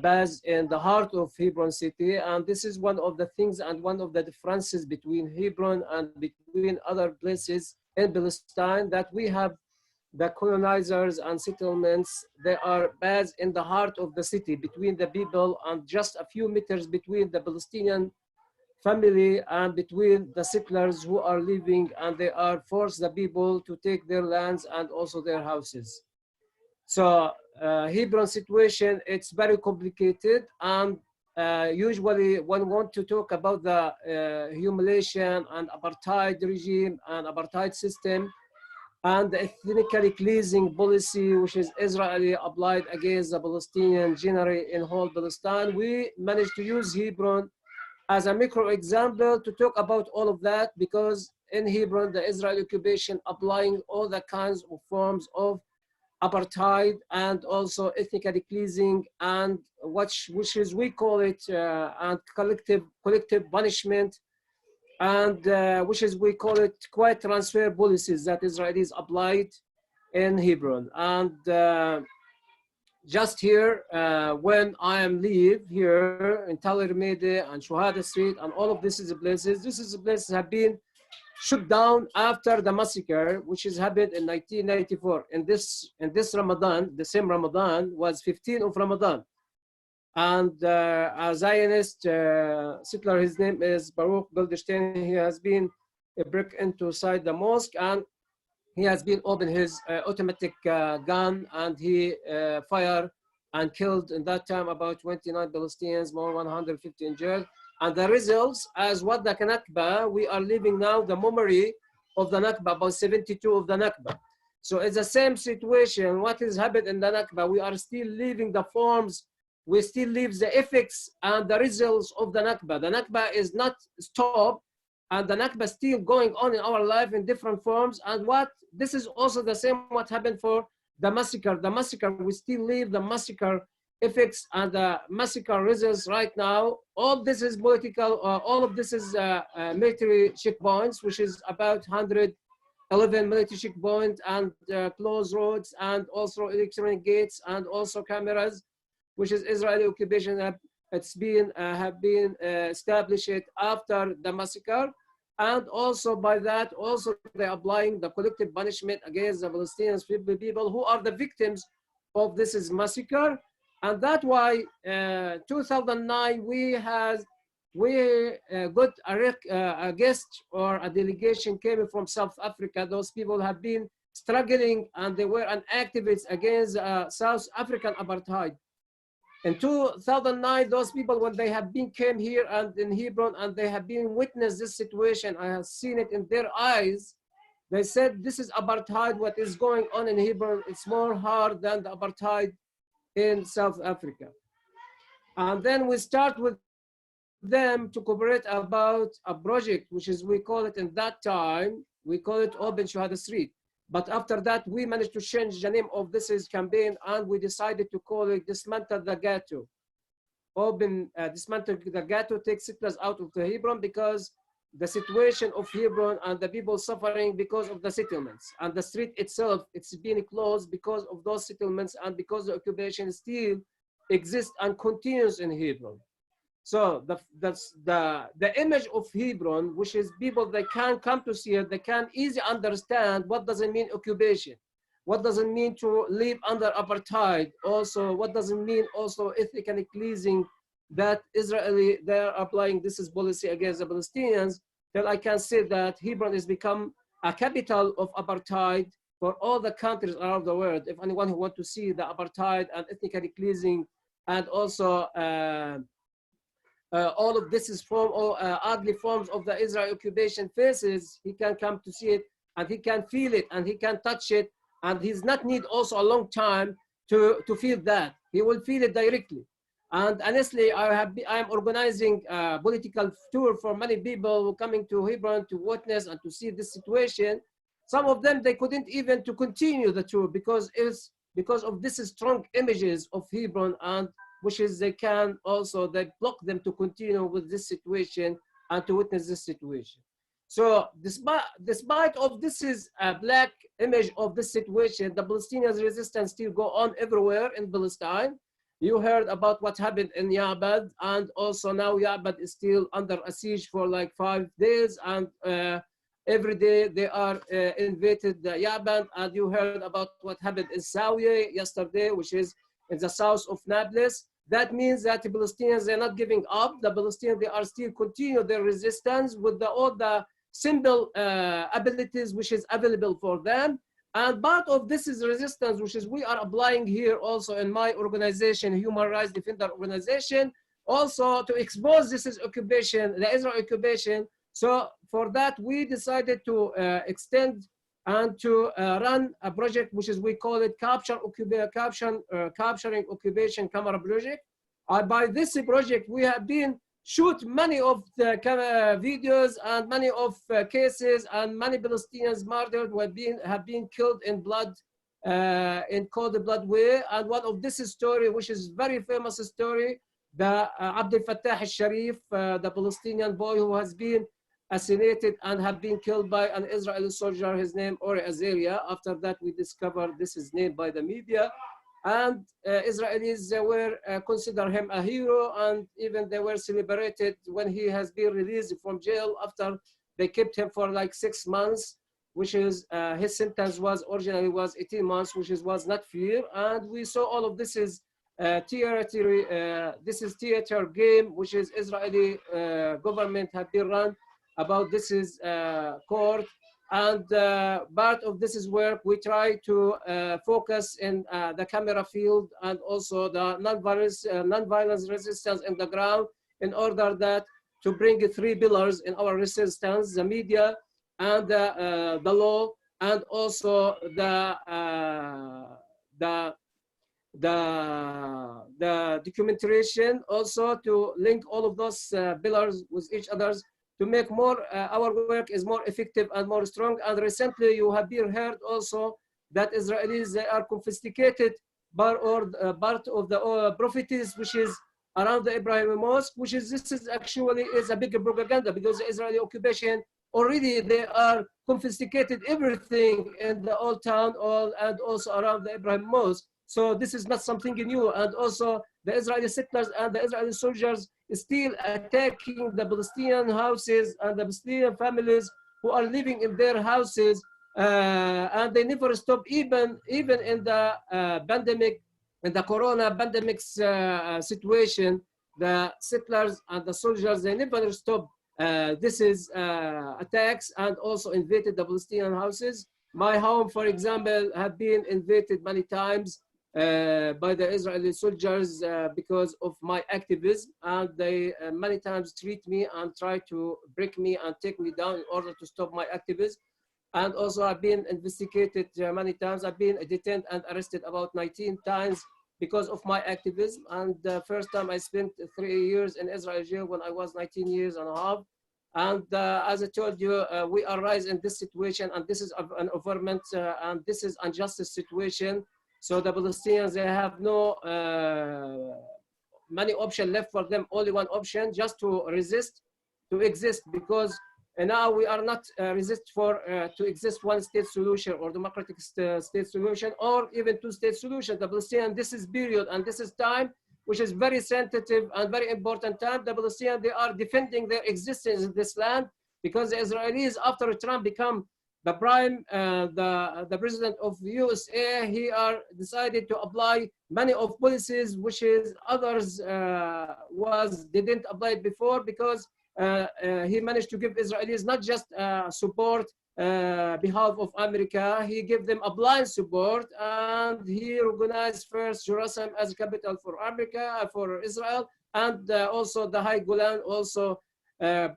Based in the heart of Hebron city, and this is one of the things and one of the differences between Hebron and between other places in Palestine, that we have the colonizers and settlements. They are based in the heart of the city between the people, and just a few meters between the Palestinian family and between the settlers who are living, and they are forced the people to take their lands and also their houses. So Hebron situation, it's very complicated, and usually when we want to talk about the humiliation and apartheid regime and apartheid system and the ethnically cleansing policy which is Israeli applied against the Palestinian generally in whole Palestine, we managed to use Hebron as a micro example to talk about all of that, because in Hebron the Israeli occupation applying all the kinds of forms of apartheid and also ethnically cleansing and which is we call it and collective punishment, and which is we call it quiet transfer policies that Israelis applied in Hebron. And just here when I am live here in Tal Mede and Shuhada Street and all of this is places have been shut down after the massacre, which has happened in 1994. In this Ramadan, the same Ramadan was 15 of Ramadan. And a Zionist settler, his name is Baruch Goldstein, he has been break inside the mosque, and he has been open his automatic gun, and he fired and killed in that time about 29 Palestinians, more 150 injured. And the results, as what the Nakba, we are living now the memory of the Nakba, about 72 of the Nakba. So it's the same situation. What has happened in the Nakba, we are still living the forms, we still live the effects and the results of the Nakba. The Nakba is not stopped, and the Nakba still going on in our life in different forms. And this is also the same what happened for the massacre. The massacre, we still live the massacre effects and the massacre results right now. All this is political, all of this is military checkpoints, which is about 111 military checkpoints and closed roads and also electronic gates and also cameras, which is Israeli occupation have been established after the massacre. And also by that, also they're applying the collective punishment against the Palestinian people who are the victims of this massacre. And that's why 2009 we got a guest or a delegation came from South Africa. Those people have been struggling and they were an activist against South African apartheid. In 2009, those people, when they have been came here and in Hebron and they have been witnessed this situation, I have seen it in their eyes. They said, this is apartheid, what is going on in Hebron, it's more hard than the apartheid in South Africa. And then we start with them to cooperate about a project, which is, we call it in that time, we call it Open Shuhada Street. But after that, we managed to change the name of this campaign, and we decided to call it Dismantle the Ghetto. Dismantle the Ghetto, take settlers out of the Hebron, because the situation of Hebron and the people suffering because of the settlements. And the street itself, it's been closed because of those settlements and because the occupation still exists and continues in Hebron. So the image of Hebron, which is people, they can come to see it, they can easily understand what does it mean occupation, what does it mean to live under apartheid, also what does it mean also ethnically cleansing that Israeli, they are applying this policy against the Palestinians. Then I can say that Hebron has become a capital of apartheid for all the countries around the world. If anyone who wants to see the apartheid and ethnically cleansing and also all of this is from ugly forms of the Israel occupation faces, he can come to see it and he can feel it and he can touch it, and he's not need also a long time to feel that. He will feel it directly. And honestly, I'm organizing a political tour for many people coming to Hebron to witness and to see this situation. Some of them, they couldn't even to continue the tour because of this strong images of Hebron, and which is they block them to continue with this situation and to witness this situation. So despite of this is a black image of this situation, the Palestinian resistance still go on everywhere in Palestine. You heard about what happened in Yabad, and also now Yabad is still under a siege for like 5 days, and every day they are invaded Yabad. And you heard about what happened in Zahia yesterday, which is in the south of Nablus. That means that the Palestinians, they're not giving up. The Palestinians, they are still continue their resistance with all the simple abilities which is available for them. And part of this is resistance, which is we are applying here also in my organization, Human Rights Defender Organization, also to expose this is occupation, the Israel occupation. So for that, we decided to extend and to run a project, which is we call it Capturing Occupation Camera Project. By this project, we have been shoot many of the videos and many of cases, and many Palestinians murdered who have been killed in blood, in cold blood way. And one of this story, which is very famous story, the Abdel Fattah al-Sharif, the Palestinian boy who has been assassinated and have been killed by an Israeli soldier, his name Ori Azaria. After that, we discovered this is named by the media. And Israelis were consider him a hero, and even they were celebrated when he has been released from jail after they kept him for like 6 months, which is his sentence was originally 18 months, which was not fair. And we saw all of this is theater game, which is Israeli government have been run about this is court. And part of this is work we try to focus in the camera field and also the non-violence resistance in the ground, in order that to bring 3 pillars in our resistance: the media and the law, and also the documentation, also to link all of those pillars with each others, to make more our work is more effective and more strong. And recently you have been heard also that Israelis, they are confiscated part of the properties which is around the Ibrahim Mosque, which is this is actually is a big propaganda, because the Israeli occupation already they are confiscated everything in the old town and also around the Ibrahim Mosque. So this is not something new. And also the Israeli settlers and the Israeli soldiers still attacking the Palestinian houses and the Palestinian families who are living in their houses, and they never stop, even in the pandemic, in the corona pandemic situation. The settlers and the soldiers, they never stop this is attacks, and also invaded the Palestinian houses. My home, for example, have been invaded many times by the Israeli soldiers because of my activism, and they many times treat me and try to break me and take me down in order to stop my activism. And also I've been investigated many times. I've been detained and arrested about 19 times because of my activism. And the first time I spent 3 years in Israel jail when I was 19 years and a half. And as I told you, we arise in this situation, and this is an government, and this is unjust situation. So the Palestinians, they have no many options left for them, only one option, just to resist, to exist, because now we are not resist for to exist one state solution or democratic state solution, or even 2-state solution. The Palestinian, this is period and this is time, which is very sensitive and very important time. The Palestinians, they are defending their existence in this land, because the Israelis, after Trump become the the president of USA, he are decided to apply many of policies which is others didn't apply before, because he managed to give Israelis not just support behalf of America, he gave them a blind support, and he recognized first Jerusalem as capital for America, for Israel, and also the High Golan also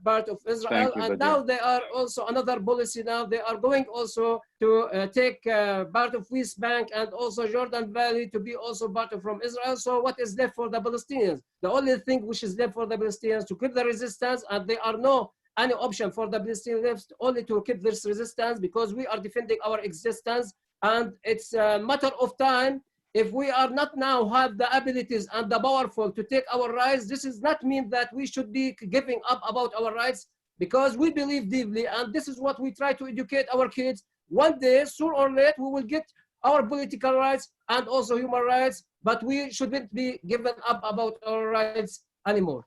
part of Israel. Thank you, And Badee. now they are also another policy now. They are going also to take part of West Bank and also Jordan Valley to be also part of from Israel. So what is left for the Palestinians? The only thing which is left for the Palestinians to keep the resistance, and there are no any option for the Palestinians left only to keep this resistance, because we are defending our existence. And it's a matter of time. If we are not now have the abilities and the powerful to take our rights, this does not mean that we should be giving up about our rights, because we believe deeply, and this is what we try to educate our kids. One day, sooner or later, we will get our political rights and also human rights, but we shouldn't be given up about our rights anymore.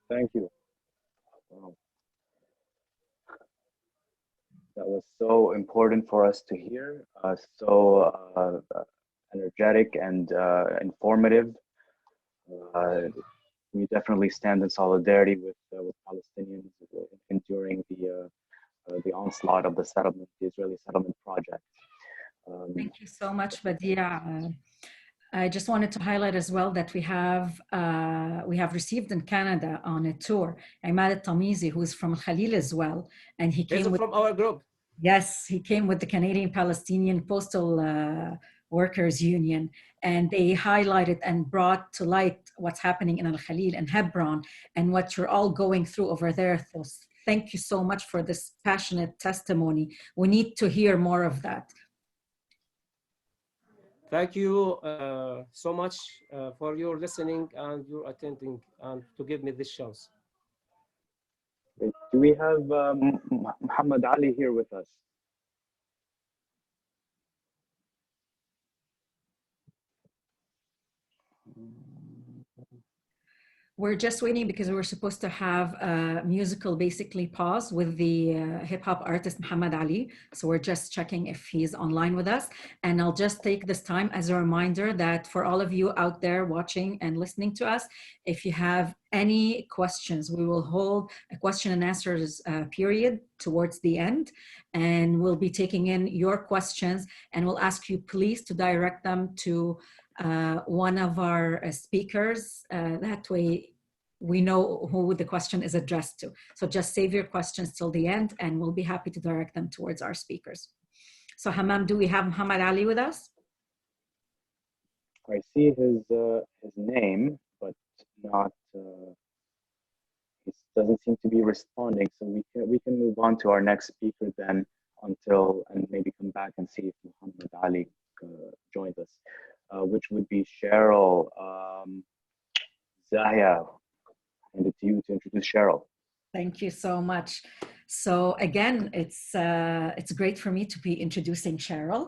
Thank you. Wow. That was so important for us to hear, energetic and informative. We definitely stand in solidarity with Palestinians enduring the onslaught of the settlement, the Israeli settlement project. Thank you so much, Badee. I just wanted to highlight as well that we have received in Canada on a tour Imad al-Tamizi, who is from Khalil as well, and he came from our group. Yes, he came with the Canadian-Palestinian Postal Workers Union, and they highlighted and brought to light what's happening in Al-Khalil and Hebron and what you're all going through over there. So thank you so much for this passionate testimony. We need to hear more of that. Thank you so much for your listening and your attending, and to give me this chance. Do we have Muhammad Ali here with us? We're just waiting because we were supposed to have a musical basically pause with the hip hop artist Muhammad Ali. So we're just checking if he's online with us. And I'll just take this time as a reminder that for all of you out there watching and listening to us, if you have any questions, we will hold a question and answers period towards the end. And we'll be taking in your questions, and we'll ask you please to direct them to one of our speakers. That way we know who the question is addressed to. So just save your questions till the end, and we'll be happy to direct them towards our speakers. So Hammam, do we have Muhammad Ali with us? I see his name, but not. He doesn't seem to be responding. So we can move on to our next speaker then, and maybe come back and see if Muhammad Ali joins us. Which would be Cheryl. Zahia, hand it to you to introduce Cheryl. Thank you so much. So again, it's great for me to be introducing Cheryl.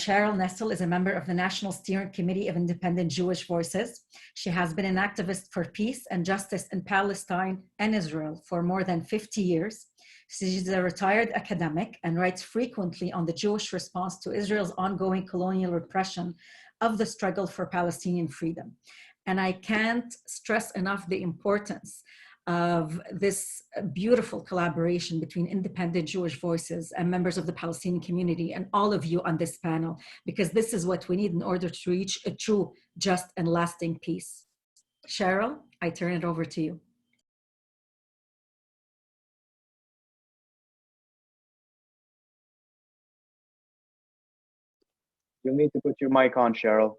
Cheryl Nestle is a member of the National Steering Committee of Independent Jewish Voices. She has been an activist for peace and justice in Palestine and Israel for more than 50 years. She's a retired academic and writes frequently on the Jewish response to Israel's ongoing colonial repression of the struggle for Palestinian freedom. And I can't stress enough the importance of this beautiful collaboration between independent Jewish voices and members of the Palestinian community and all of you on this panel, because this is what we need in order to reach a true, just, and lasting peace. Cheryl, I turn it over to you. You'll need to put your mic on, Cheryl.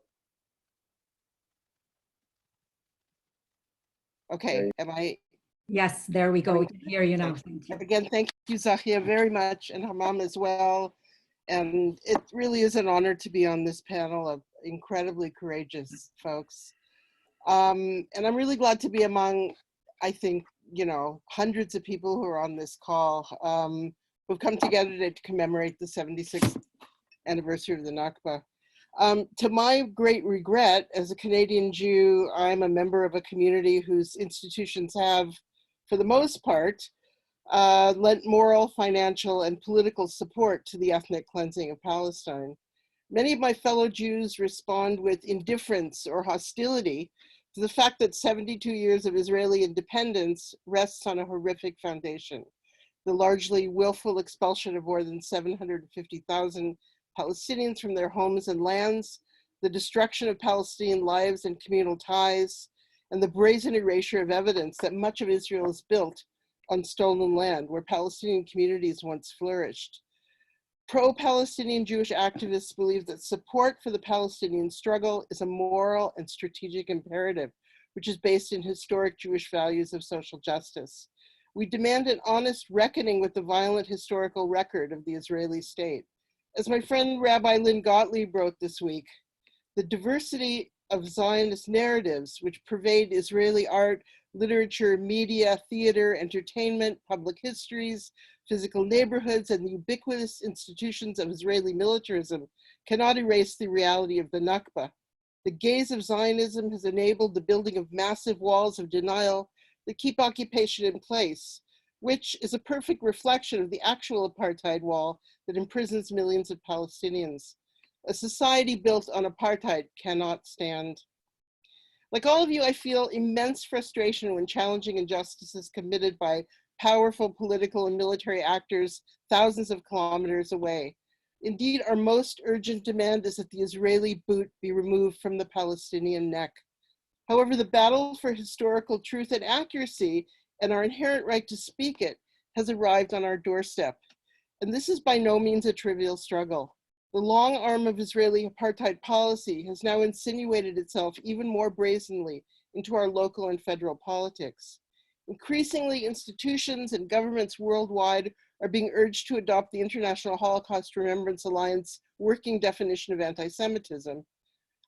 Okay, am I? Yes, there we go. We can hear you now. Thank you. Again, thank you, Zahia, very much, and Hammam as well. And it really is an honor to be on this panel of incredibly courageous folks. And I'm really glad to be among, I think, hundreds of people who are on this call, who've come together to commemorate the 76th anniversary of the Nakba. To my great regret, as a Canadian Jew, I'm a member of a community whose institutions have, for the most part, lent moral, financial, and political support to the ethnic cleansing of Palestine. Many of my fellow Jews respond with indifference or hostility to the fact that 72 years of Israeli independence rests on a horrific foundation: the largely willful expulsion of more than 750,000 Palestinians from their homes and lands, the destruction of Palestinian lives and communal ties, and the brazen erasure of evidence that much of Israel is built on stolen land where Palestinian communities once flourished. Pro-Palestinian Jewish activists believe that support for the Palestinian struggle is a moral and strategic imperative, which is based in historic Jewish values of social justice. We demand an honest reckoning with the violent historical record of the Israeli state. As my friend Rabbi Lynn Gottlieb wrote this week, the diversity of Zionist narratives which pervade Israeli art, literature, media, theater, entertainment, public histories, physical neighborhoods, and the ubiquitous institutions of Israeli militarism cannot erase the reality of the Nakba. The gaze of Zionism has enabled the building of massive walls of denial that keep occupation in place, which is a perfect reflection of the actual apartheid wall that imprisons millions of Palestinians. A society built on apartheid cannot stand. Like all of you, I feel immense frustration when challenging injustices committed by powerful political and military actors thousands of kilometers away. Indeed, our most urgent demand is that the Israeli boot be removed from the Palestinian neck. However, the battle for historical truth and accuracy and our inherent right to speak it has arrived on our doorstep. And this is by no means a trivial struggle. The long arm of Israeli apartheid policy has now insinuated itself even more brazenly into our local and federal politics. Increasingly, institutions and governments worldwide are being urged to adopt the International Holocaust Remembrance Alliance working definition of anti-Semitism.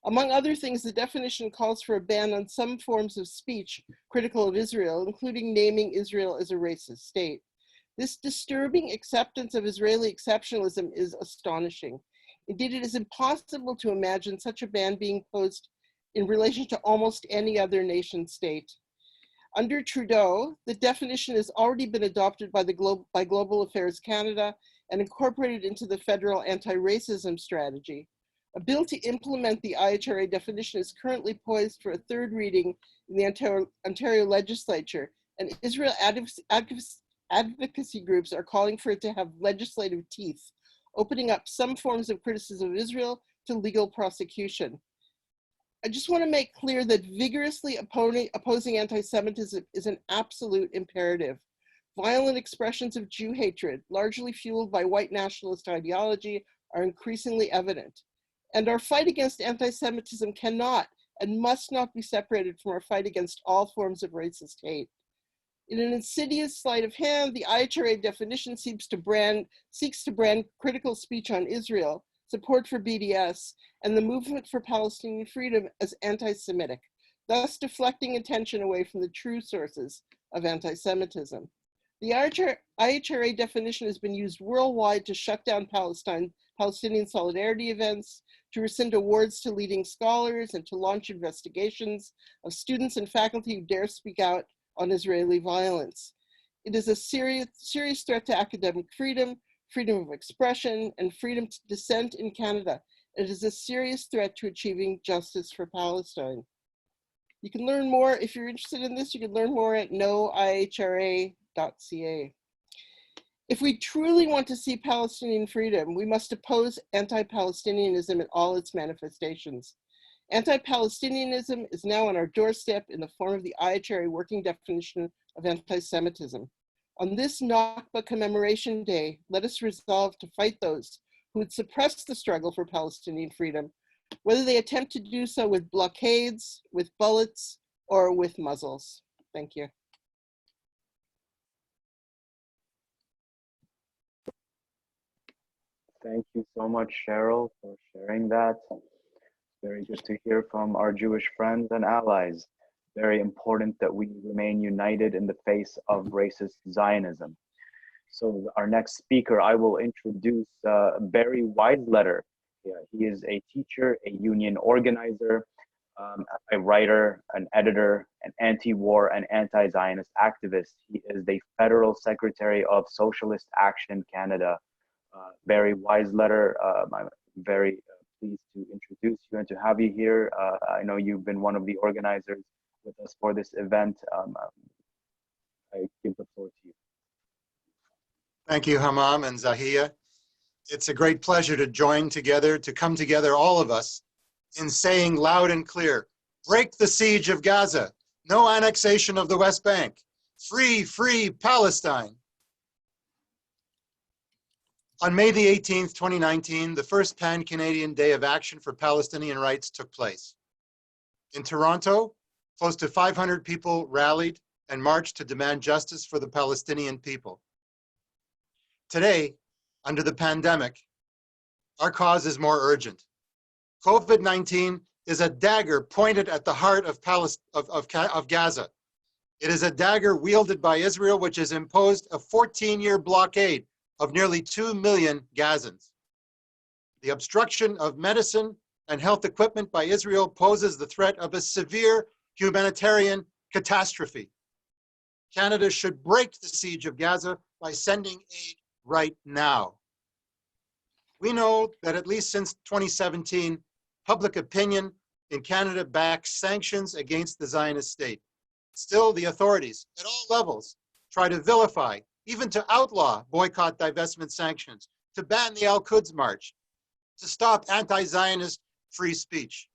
Among other things, the definition calls for a ban on some forms of speech critical of Israel, including naming Israel as a racist state. This disturbing acceptance of Israeli exceptionalism is astonishing. Indeed, it is impossible to imagine such a ban being posed in relation to almost any other nation state. Under Trudeau, the definition has already been adopted by Global Affairs Canada and incorporated into the federal anti-racism strategy. A bill to implement the IHRA definition is currently poised for a third reading in the Ontario legislature, and Israel advocacy groups are calling for it to have legislative teeth, opening up some forms of criticism of Israel to legal prosecution. I just want to make clear that vigorously opposing anti-Semitism is an absolute imperative. Violent expressions of Jew hatred, largely fueled by white nationalist ideology, are increasingly evident. And our fight against anti-Semitism cannot and must not be separated from our fight against all forms of racist hate. In an insidious sleight of hand, the IHRA definition seeks to brand critical speech on Israel, support for BDS, and the movement for Palestinian freedom as anti-Semitic, thus deflecting attention away from the true sources of anti-Semitism. The IHRA definition has been used worldwide to shut down Palestinian solidarity events, to rescind awards to leading scholars, and to launch investigations of students and faculty who dare speak out on Israeli violence. It is a serious threat to academic freedom, freedom of expression, and freedom to dissent in Canada. It is a serious threat to achieving justice for Palestine. You can learn more, if you're interested in this, you can learn more at noihra.ca. If we truly want to see Palestinian freedom, we must oppose anti-Palestinianism in all its manifestations. Anti-Palestinianism is now on our doorstep in the form of the IHRA working definition of anti-Semitism. On this Nakba Commemoration Day, let us resolve to fight those who would suppress the struggle for Palestinian freedom, whether they attempt to do so with blockades, with bullets, or with muzzles. Thank you. Thank you so much, Cheryl, for sharing that. Very good to hear from our Jewish friends and allies. Very important that we remain united in the face of racist Zionism. So our next speaker, I will introduce Barry Weisletter. He is a teacher, a union organizer, a writer, an editor, an anti-war and anti-Zionist activist. He is the Federal Secretary of Socialist Action Canada. Barry Weisletter, I'm very pleased to introduce you and to have you here. I know you've been one of the organizers with us for this event. I give the floor to you. Thank you, Hammam and Zahia. It's a great pleasure to join together, to come together, all of us, in saying loud and clear, break the siege of Gaza. No annexation of the West Bank. Free, free Palestine. On May the 18th, 2019, the first Pan-Canadian Day of Action for Palestinian Rights took place. In Toronto, close to 500 people rallied and marched to demand justice for the Palestinian people. Today, under the pandemic, our cause is more urgent. COVID-19 is a dagger pointed at the heart of Gaza. It is a dagger wielded by Israel, which has imposed a 14-year blockade of nearly 2 million Gazans. The obstruction of medicine and health equipment by Israel poses the threat of a severe humanitarian catastrophe. Canada should break the siege of Gaza by sending aid right now. We know that at least since 2017, public opinion in Canada backs sanctions against the Zionist state. Still, the authorities at all levels try to vilify, even to outlaw boycott, divestment sanctions, to ban the Al-Quds March, to stop anti-Zionist free speech.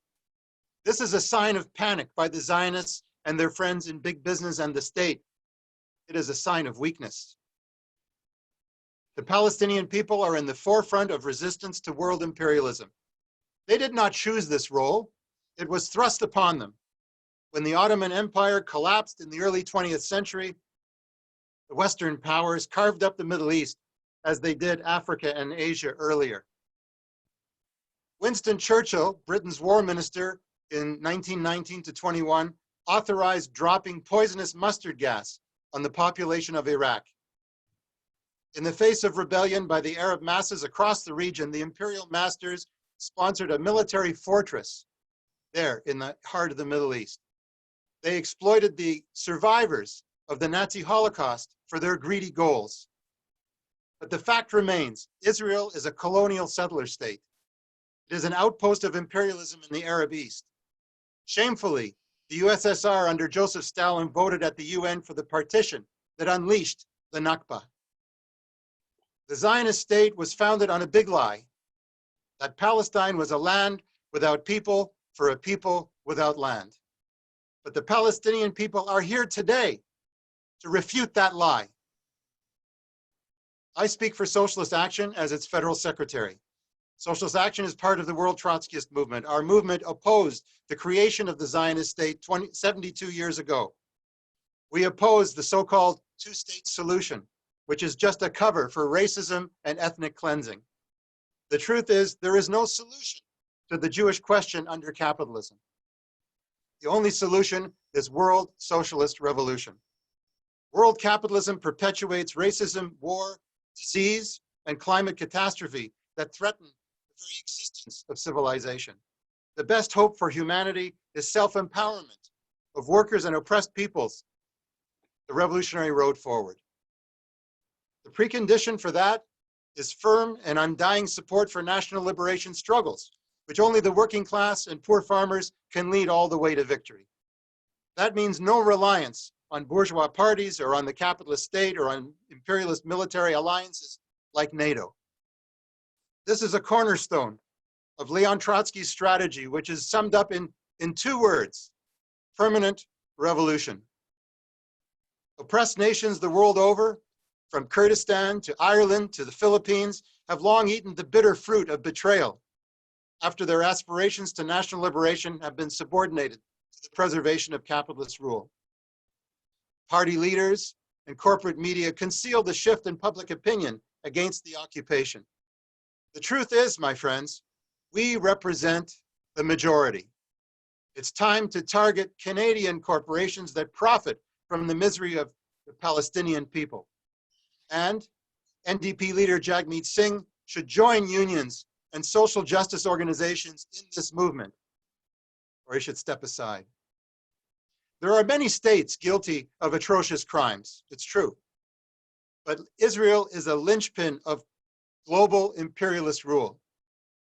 This is a sign of panic by the Zionists and their friends in big business and the state. It is a sign of weakness. The Palestinian people are in the forefront of resistance to world imperialism. They did not choose this role. It was thrust upon them. When the Ottoman Empire collapsed in the early 20th century, the Western powers carved up the Middle East as they did Africa and Asia earlier. Winston Churchill, Britain's war minister in 1919 to 21, authorized dropping poisonous mustard gas on the population of Iraq. In the face of rebellion by the Arab masses across the region, the imperial masters sponsored a military fortress there in the heart of the Middle East. They exploited the survivors of the Nazi Holocaust for their greedy goals. But the fact remains, Israel is a colonial settler state. It is an outpost of imperialism in the Arab East. Shamefully, the USSR under Joseph Stalin voted at the UN for the partition that unleashed the Nakba. The Zionist state was founded on a big lie, that Palestine was a land without people for a people without land. But the Palestinian people are here today to refute that lie. I speak for Socialist Action as its federal secretary. Socialist Action is part of the World Trotskyist movement. Our movement opposed the creation of the Zionist state 72 years ago. We opposed the so-called two-state solution, which is just a cover for racism and ethnic cleansing. The truth is, there is no solution to the Jewish question under capitalism. The only solution is world socialist revolution. World capitalism perpetuates racism, war, disease, and climate catastrophe that threaten the very existence of civilization. The best hope for humanity is self-empowerment of workers and oppressed peoples, the revolutionary road forward. The precondition for that is firm and undying support for national liberation struggles, which only the working class and poor farmers can lead all the way to victory. That means no reliance on bourgeois parties or on the capitalist state or on imperialist military alliances like NATO. This is a cornerstone of Leon Trotsky's strategy, which is summed up in 2 words: permanent revolution. Oppressed nations the world over, from Kurdistan to Ireland to the Philippines, have long eaten the bitter fruit of betrayal after their aspirations to national liberation have been subordinated to the preservation of capitalist rule. Party leaders and corporate media conceal the shift in public opinion against the occupation. The truth is, my friends, we represent the majority. It's time to target Canadian corporations that profit from the misery of the Palestinian people. And NDP leader Jagmeet Singh should join unions and social justice organizations in this movement, or he should step aside. There are many states guilty of atrocious crimes, it's true. But Israel is a linchpin of global imperialist rule.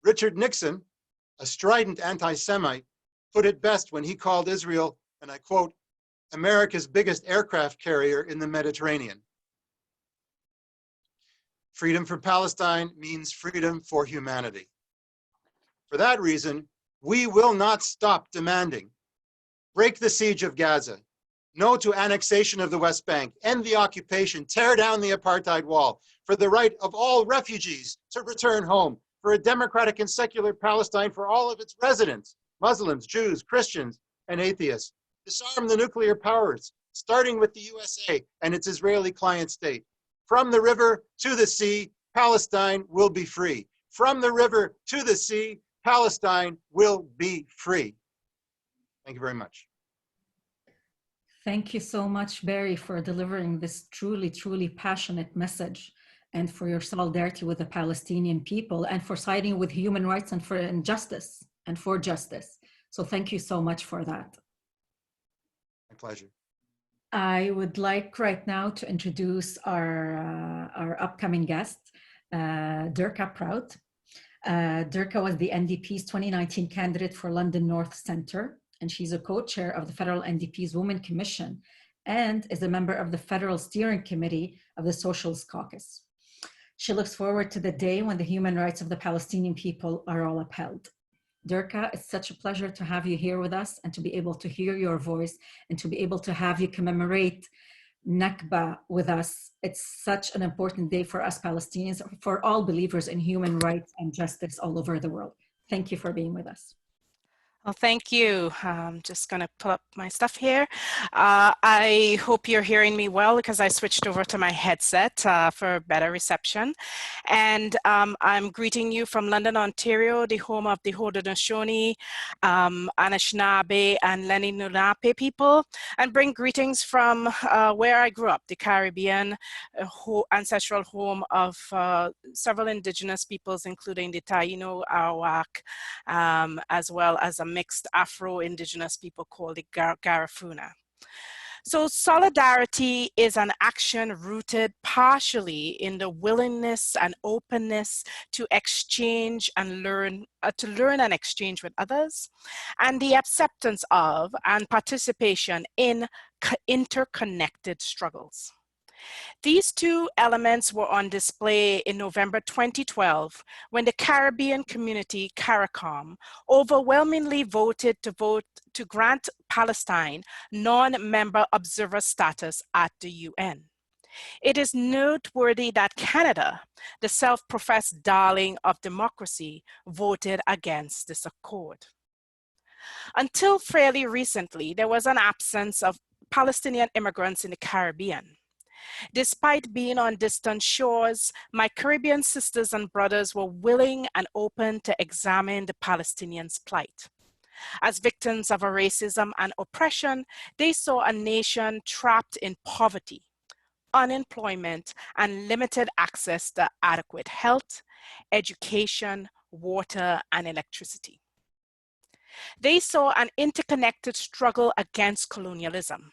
Richard Nixon, a strident anti-Semite, put it best when he called Israel, and I quote, America's biggest aircraft carrier in the Mediterranean. Freedom for Palestine means freedom for humanity. For that reason, we will not stop demanding Break the siege of Gaza. No to annexation of the West Bank. End the occupation. Tear down the apartheid wall. For the right of all refugees to return home. For a democratic and secular Palestine for all of its residents, Muslims, Jews, Christians, and atheists. Disarm the nuclear powers, starting with the USA and its Israeli client state. From the river to the sea, Palestine will be free. From the river to the sea, Palestine will be free. Thank you very much. Thank you so much, Barry, for delivering this truly, truly passionate message, and for your solidarity with the Palestinian people, and for siding with human rights and for justice and for justice. So thank you so much for that. My pleasure. I would like right now to introduce our upcoming guest, Durka Prout. Durka was the NDP's 2019 candidate for London North Centre, and she's a co-chair of the Federal NDP's Women Commission and is a member of the Federal Steering Committee of the Socialist Caucus. She looks forward to the day when the human rights of the Palestinian people are all upheld. Durka, it's such a pleasure to have you here with us and to be able to hear your voice and to be able to have you commemorate Nakba with us. It's such an important day for us Palestinians, for all believers in human rights and justice all over the world. Thank you for being with us. Well, thank you. I'm just going to pull up my stuff here. I hope you're hearing me well because I switched over to my headset for better reception. And I'm greeting you from London, Ontario, the home of the Haudenosaunee, Anishinaabe, and Lenni-Lenape people, and bring greetings from where I grew up, the Caribbean, ancestral home of several indigenous peoples, including the Taino, Arawak, as well as a mixed Afro-Indigenous people called the Garifuna. So solidarity is an action rooted partially in the willingness and openness to exchange and learn and exchange with others, and the acceptance of and participation in interconnected struggles. These two elements were on display in November 2012 when the Caribbean community, CARICOM, overwhelmingly voted to grant Palestine non-member observer status at the UN. It is noteworthy that Canada, the self-professed darling of democracy, voted against this accord. Until fairly recently, there was an absence of Palestinian immigrants in the Caribbean. Despite being on distant shores, my Caribbean sisters and brothers were willing and open to examine the Palestinians' plight. As victims of racism and oppression, they saw a nation trapped in poverty, unemployment, and limited access to adequate health, education, water, and electricity. They saw an interconnected struggle against colonialism.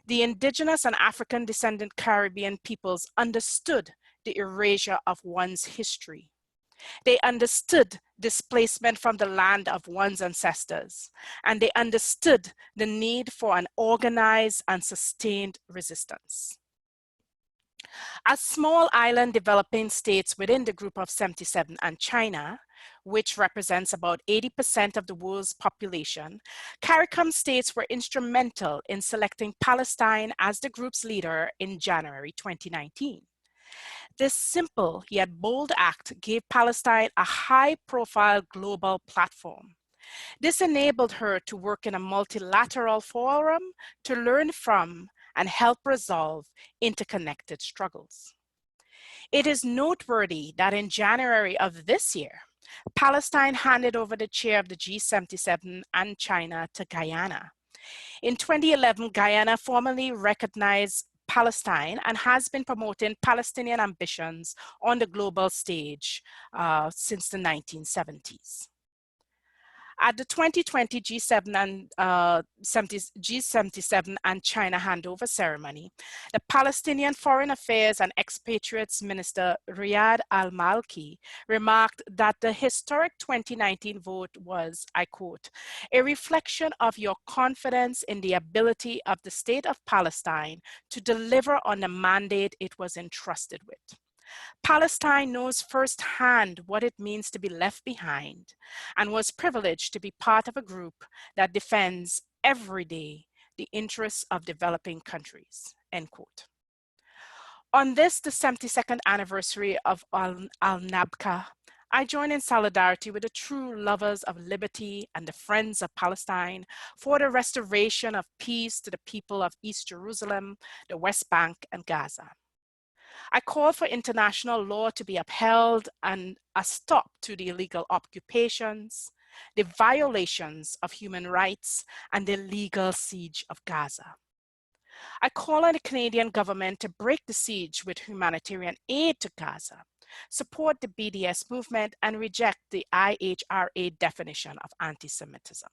The indigenous and African descendant Caribbean peoples understood the erasure of one's history. They understood displacement from the land of one's ancestors, and they understood the need for an organized and sustained resistance. As small island developing states within the Group of 77 and China, which represents about 80% of the world's population, CARICOM states were instrumental in selecting Palestine as the group's leader in January 2019. This simple yet bold act gave Palestine a high-profile global platform. This enabled her to work in a multilateral forum to learn from and help resolve interconnected struggles. It is noteworthy that in January of this year, Palestine handed over the chair of the G77 and China to Guyana. In 2011, Guyana formally recognized Palestine and has been promoting Palestinian ambitions on the global stage since the 1970s. At the 2020 G77 and China handover ceremony, the Palestinian Foreign Affairs and Expatriates Minister Riyad Al-Malki remarked that the historic 2019 vote was, I quote, "a reflection of your confidence in the ability of the State of Palestine to deliver on the mandate it was entrusted with. Palestine knows firsthand what it means to be left behind and was privileged to be part of a group that defends every day the interests of developing countries, end quote. On this, the 72nd anniversary of Al-Nakba, I join in solidarity with the true lovers of liberty and the friends of Palestine for the restoration of peace to the people of East Jerusalem, the West Bank, and Gaza. I call for international law to be upheld and a stop to the illegal occupations, the violations of human rights, and the illegal siege of Gaza. I call on the Canadian government to break the siege with humanitarian aid to Gaza, support the BDS movement, and reject the IHRA definition of anti-Semitism.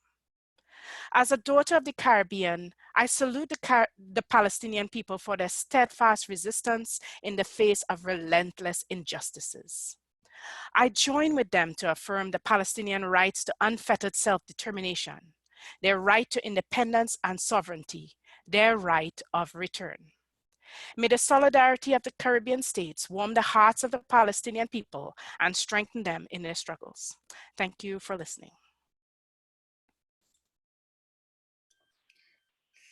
As a daughter of the Caribbean, I salute the Palestinian people for their steadfast resistance in the face of relentless injustices. I join with them to affirm the Palestinian rights to unfettered self-determination, their right to independence and sovereignty, their right of return. May the solidarity of the Caribbean states warm the hearts of the Palestinian people and strengthen them in their struggles. Thank you for listening.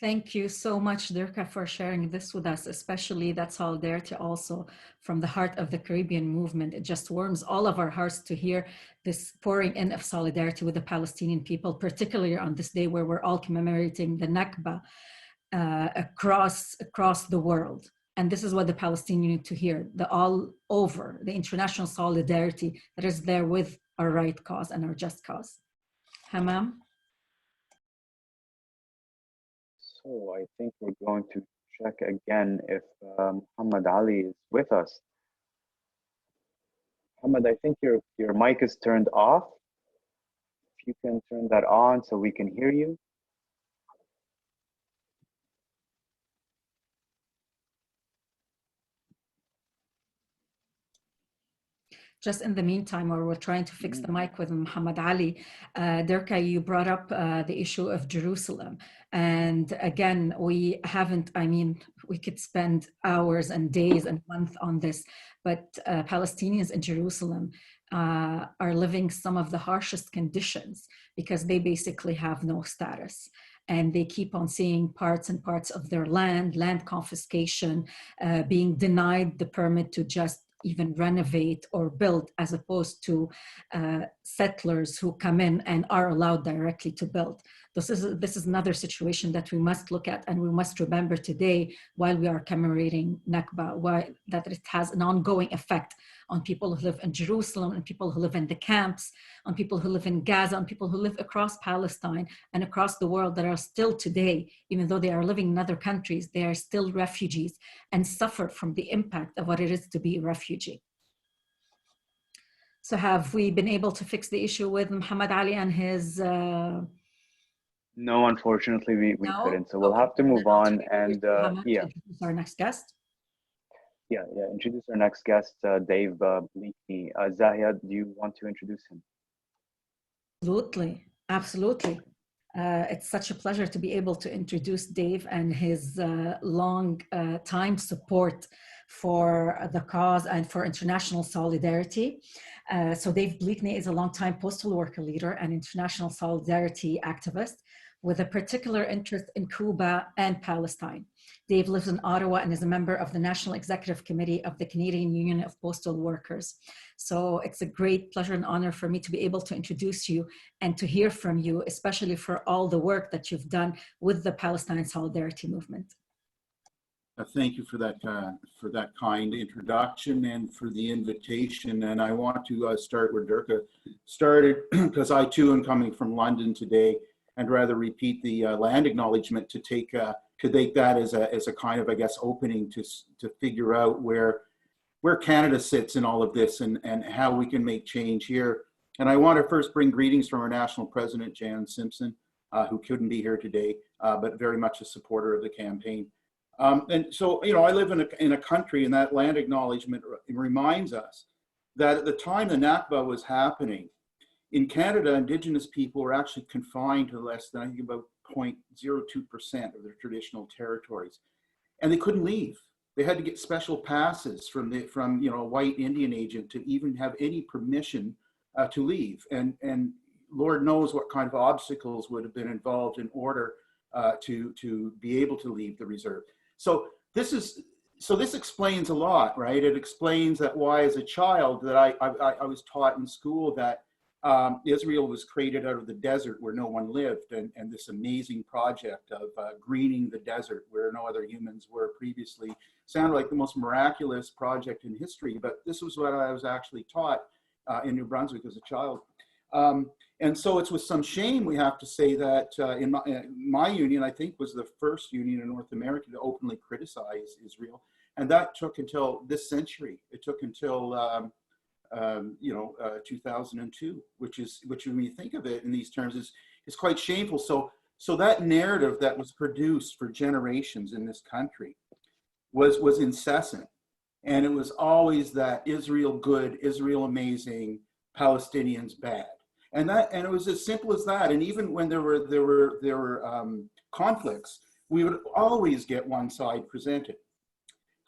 Thank you so much, Dirka, for sharing this with us, especially that solidarity also from the heart of the Caribbean movement. It just warms all of our hearts to hear this pouring in of solidarity with the Palestinian people, particularly on this day where we're all commemorating the Nakba across the world. And this is what the Palestinians need to hear, the all over, the international solidarity that is there with our right cause and our just cause. Hamam? So I think we're going to check again if Muhammad Ali is with us. Muhammad, I think your mic is turned off. If you can turn that on so we can hear you. Just in the meantime, while we're trying to fix the mic with Muhammad Ali, Dirka, you brought up the issue of Jerusalem. And again, we haven't, I mean, we could spend hours and days and months on this, but Palestinians in Jerusalem are living some of the harshest conditions because they basically have no status. And they keep on seeing parts and parts of their land confiscation, being denied the permit to just even renovate or build, as opposed to settlers who come in and are allowed directly to build. This is another situation that we must look at, and we must remember today while we are commemorating Nakba, that it has an ongoing effect on people who live in Jerusalem, and people who live in the camps, on people who live in Gaza, on people who live across Palestine and across the world that are still today, even though they are living in other countries, they are still refugees and suffer from the impact of what it is to be a refugee. So have we been able to fix the issue with Muhammad Ali and his... No, unfortunately, we couldn't. So we'll have to move on and yeah. Introduce our next guest. Yeah, introduce our next guest, Dave Bleakney. Zahia, do you want to introduce him? Absolutely. It's such a pleasure to be able to introduce Dave and his long time support for the cause and for international solidarity. So Dave Bleakney is a longtime postal worker leader and international solidarity activist with a particular interest in Cuba and Palestine. Dave lives in Ottawa and is a member of the National Executive Committee of the Canadian Union of Postal Workers. So it's a great pleasure and honor for me to be able to introduce you and to hear from you, especially for all the work that you've done with the Palestine Solidarity Movement. Thank you for that kind introduction and for the invitation. And I want to start where Dirka started, because I too am coming from London today, and rather repeat the land acknowledgement to take that as a kind of, I guess, opening to figure out where Canada sits in all of this and how we can make change here. And I want to first bring greetings from our national president, Jan Simpson, who couldn't be here today, but very much a supporter of the campaign. And so, you know, I live in a country, and that land acknowledgement reminds us that at the time the Nakba was happening, in Canada, Indigenous people were actually confined to less than, I think, about 0.02% of their traditional territories. And they couldn't leave. They had to get special passes from you know, a white Indian agent to even have any permission to leave. And Lord knows what kind of obstacles would have been involved in order to be able to leave the reserve. So this explains a lot, right? It explains that why, as a child, that I was taught in school that Israel was created out of the desert where no one lived, and this amazing project of greening the desert where no other humans were previously sounded like the most miraculous project in history. But this was what I was actually taught in New Brunswick as a child. And so it's with some shame we have to say that in my union, I think, was the first union in North America to openly criticize Israel. And that took until this century. It took until 2002, which when you think of it in these terms is quite shameful. So that narrative that was produced for generations in this country was incessant, and it was always that Israel good, Israel amazing, Palestinians bad, and it was as simple as that. And even when there were conflicts, we would always get one side presented.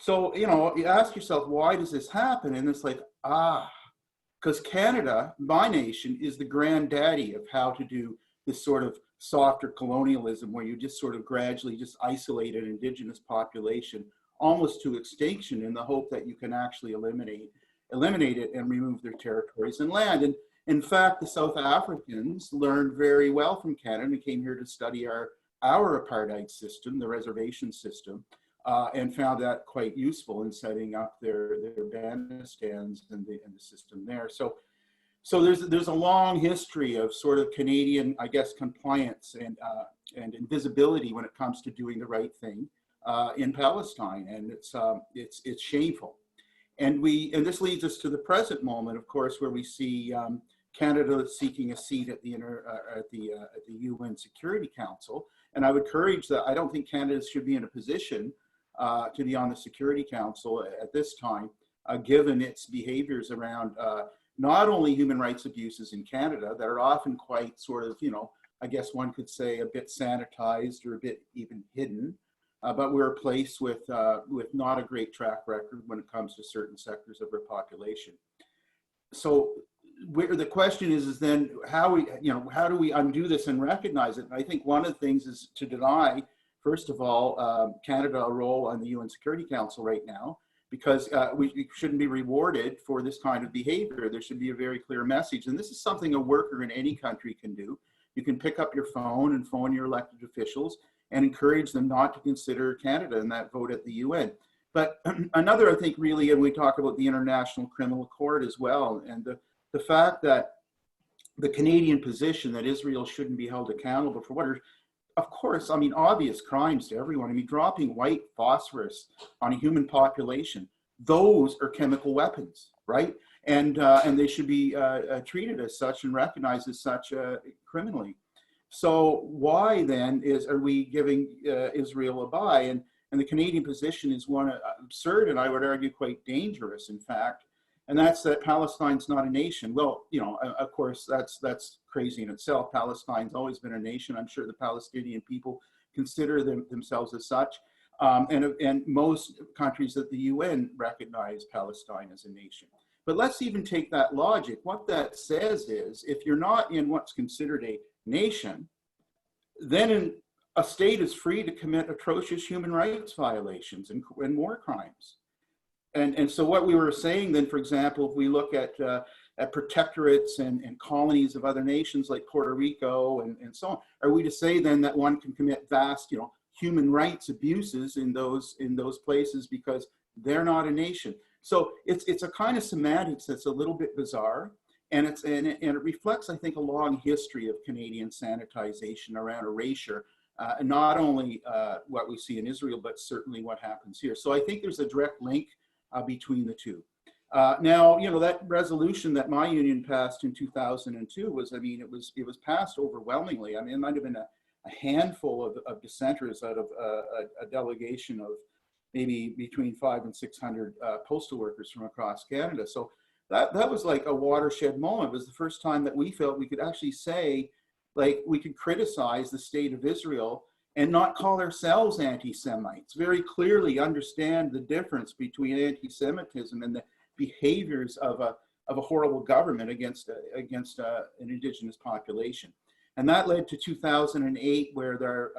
So, you know, you ask yourself, why does this happen? And it's like, because Canada, my nation, is the granddaddy of how to do this sort of softer colonialism, where you just sort of gradually just isolate an indigenous population almost to extinction in the hope that you can actually eliminate it and remove their territories and land. And in fact, the South Africans learned very well from Canada and came here to study our apartheid system, the reservation system, and found that quite useful in setting up their bandstands and the system there. So there's a long history of sort of Canadian, I guess, compliance and invisibility when it comes to doing the right thing in Palestine, and it's shameful. And this leads us to the present moment, of course, where we see Canada seeking a seat at the UN Security Council. And I would encourage that. I don't think Canada should be in a position to be on the Security Council at this time, given its behaviors around not only human rights abuses in Canada that are often quite sort of, you know, I guess one could say a bit sanitized or a bit even hidden, but we're a place with not a great track record when it comes to certain sectors of our population. So the question is then how do we undo this and recognize it? And I think one of the things is to deny, first of all, Canada a role on the UN Security Council right now, because we shouldn't be rewarded for this kind of behavior. There should be a very clear message. And this is something a worker in any country can do. You can pick up your phone and phone your elected officials and encourage them not to consider Canada in that vote at the UN. But another, I think, really, and we talk about the International Criminal Court as well, and the fact that the Canadian position that Israel shouldn't be held accountable for what are, of course, I mean, obvious crimes to everyone. I mean, dropping white phosphorus on a human population, those are chemical weapons, right? And they should be treated as such and recognized as such criminally. So why then are we giving Israel a buy? And the Canadian position is one absurd, and I would argue quite dangerous, in fact. And that's that Palestine's not a nation. Well, you know, of course, that's crazy in itself. Palestine's always been a nation. I'm sure the Palestinian people consider themselves as such. And most countries at the UN recognize Palestine as a nation. But let's even take that logic. What that says is, if you're not in what's considered a nation, then a state is free to commit atrocious human rights violations and war crimes. And so what we were saying then, for example, if we look at protectorates and colonies of other nations like Puerto Rico and so on, are we to say then that one can commit vast, you know, human rights abuses in those places because they're not a nation? So it's a kind of semantics that's a little bit bizarre, and it reflects, I think, a long history of Canadian sanitization around erasure, not only what we see in Israel, but certainly what happens here. So I think there's a direct link between the two. Now, you know, that resolution that my union passed in 2002 was, I mean, it was passed overwhelmingly. I mean, it might have been a handful of dissenters out of a delegation of maybe between 500 and 600 postal workers from across Canada. So that was like a watershed moment. It was the first time that we felt we could actually say, like, we could criticize the state of Israel and not call ourselves anti-Semites. Very clearly understand the difference between anti-Semitism and the behaviors of a horrible government against an indigenous population. And that led to 2008, where their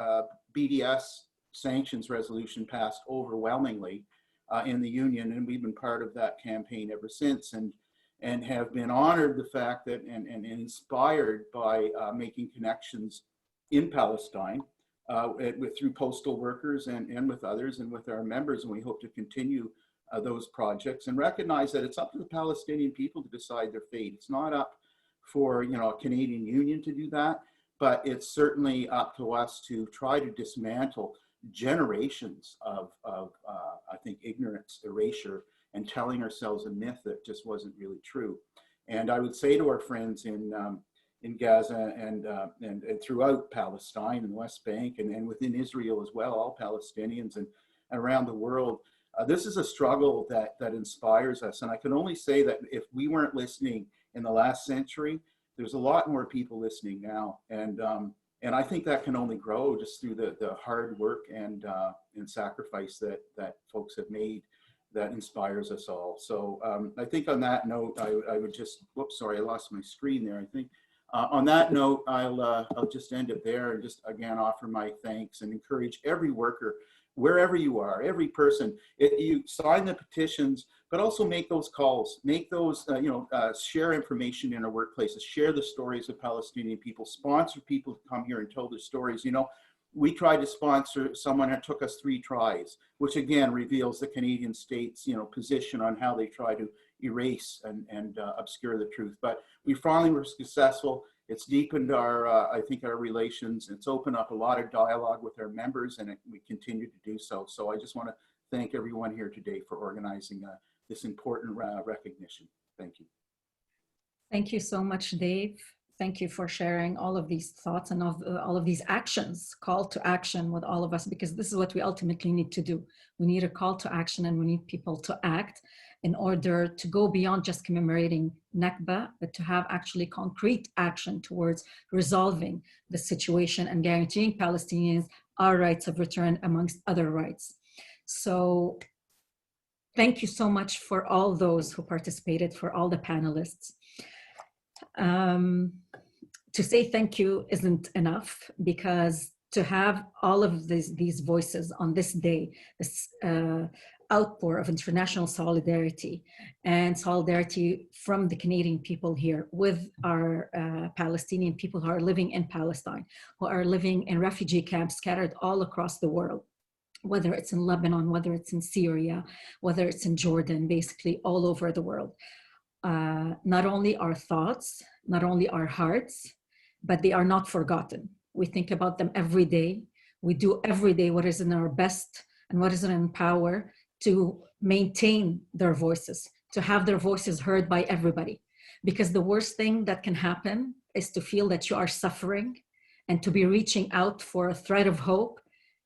BDS sanctions resolution passed overwhelmingly in the Union, and we've been part of that campaign ever since, and have been honored the fact that, and inspired by making connections in Palestine through postal workers and with others and with our members, and we hope to continue those projects and recognize that it's up to the Palestinian people to decide their fate. It's not up for a Canadian Union to do that, but it's certainly up to us to try to dismantle generations of I think, ignorance, erasure, and telling ourselves a myth that just wasn't really true. And I would say to our friends in Gaza and throughout Palestine and the West Bank and within Israel as well, all Palestinians and around the world, this is a struggle that inspires us. And I can only say that if we weren't listening in the last century, there's a lot more people listening now. And I think that can only grow just through the hard work and sacrifice that folks have made that inspires us all. So I think on that note, I would just, whoops, sorry, I lost my screen there, I think. On that note, I'll just end it there and just again offer my thanks and encourage every worker, wherever you are, every person, you sign the petitions, but also make those calls, make those, share information in our workplaces, share the stories of Palestinian people, sponsor people to come here and tell their stories. We tried to sponsor someone that took us 3 tries, which again reveals the Canadian state's, position on how they try to erase and obscure the truth. But we finally were successful. It's deepened our, I think, our relations. It's opened up a lot of dialogue with our members, and we continue to do so. So I just want to thank everyone here today for organizing this important recognition. Thank you. Thank you so much, Dave. Thank you for sharing all of these thoughts and all of these actions, call to action with all of us, because this is what we ultimately need to do. We need a call to action, and we need people to act in order to go beyond just commemorating Nakba, but to have actually concrete action towards resolving the situation and guaranteeing Palestinians our rights of return amongst other rights. So thank you so much for all those who participated, for all the panelists. To say thank you isn't enough, because to have all of these voices on this day, this outpour of international solidarity and solidarity from the Canadian people here with our Palestinian people who are living in Palestine, who are living in refugee camps scattered all across the world, whether it's in Lebanon, whether it's in Syria, whether it's in Jordan, basically all over the world. Not only our thoughts, not only our hearts, but they are not forgotten. We think about them every day. We do every day what is in our best and what is in our power to maintain their voices, to have their voices heard by everybody. Because the worst thing that can happen is to feel that you are suffering and to be reaching out for a thread of hope,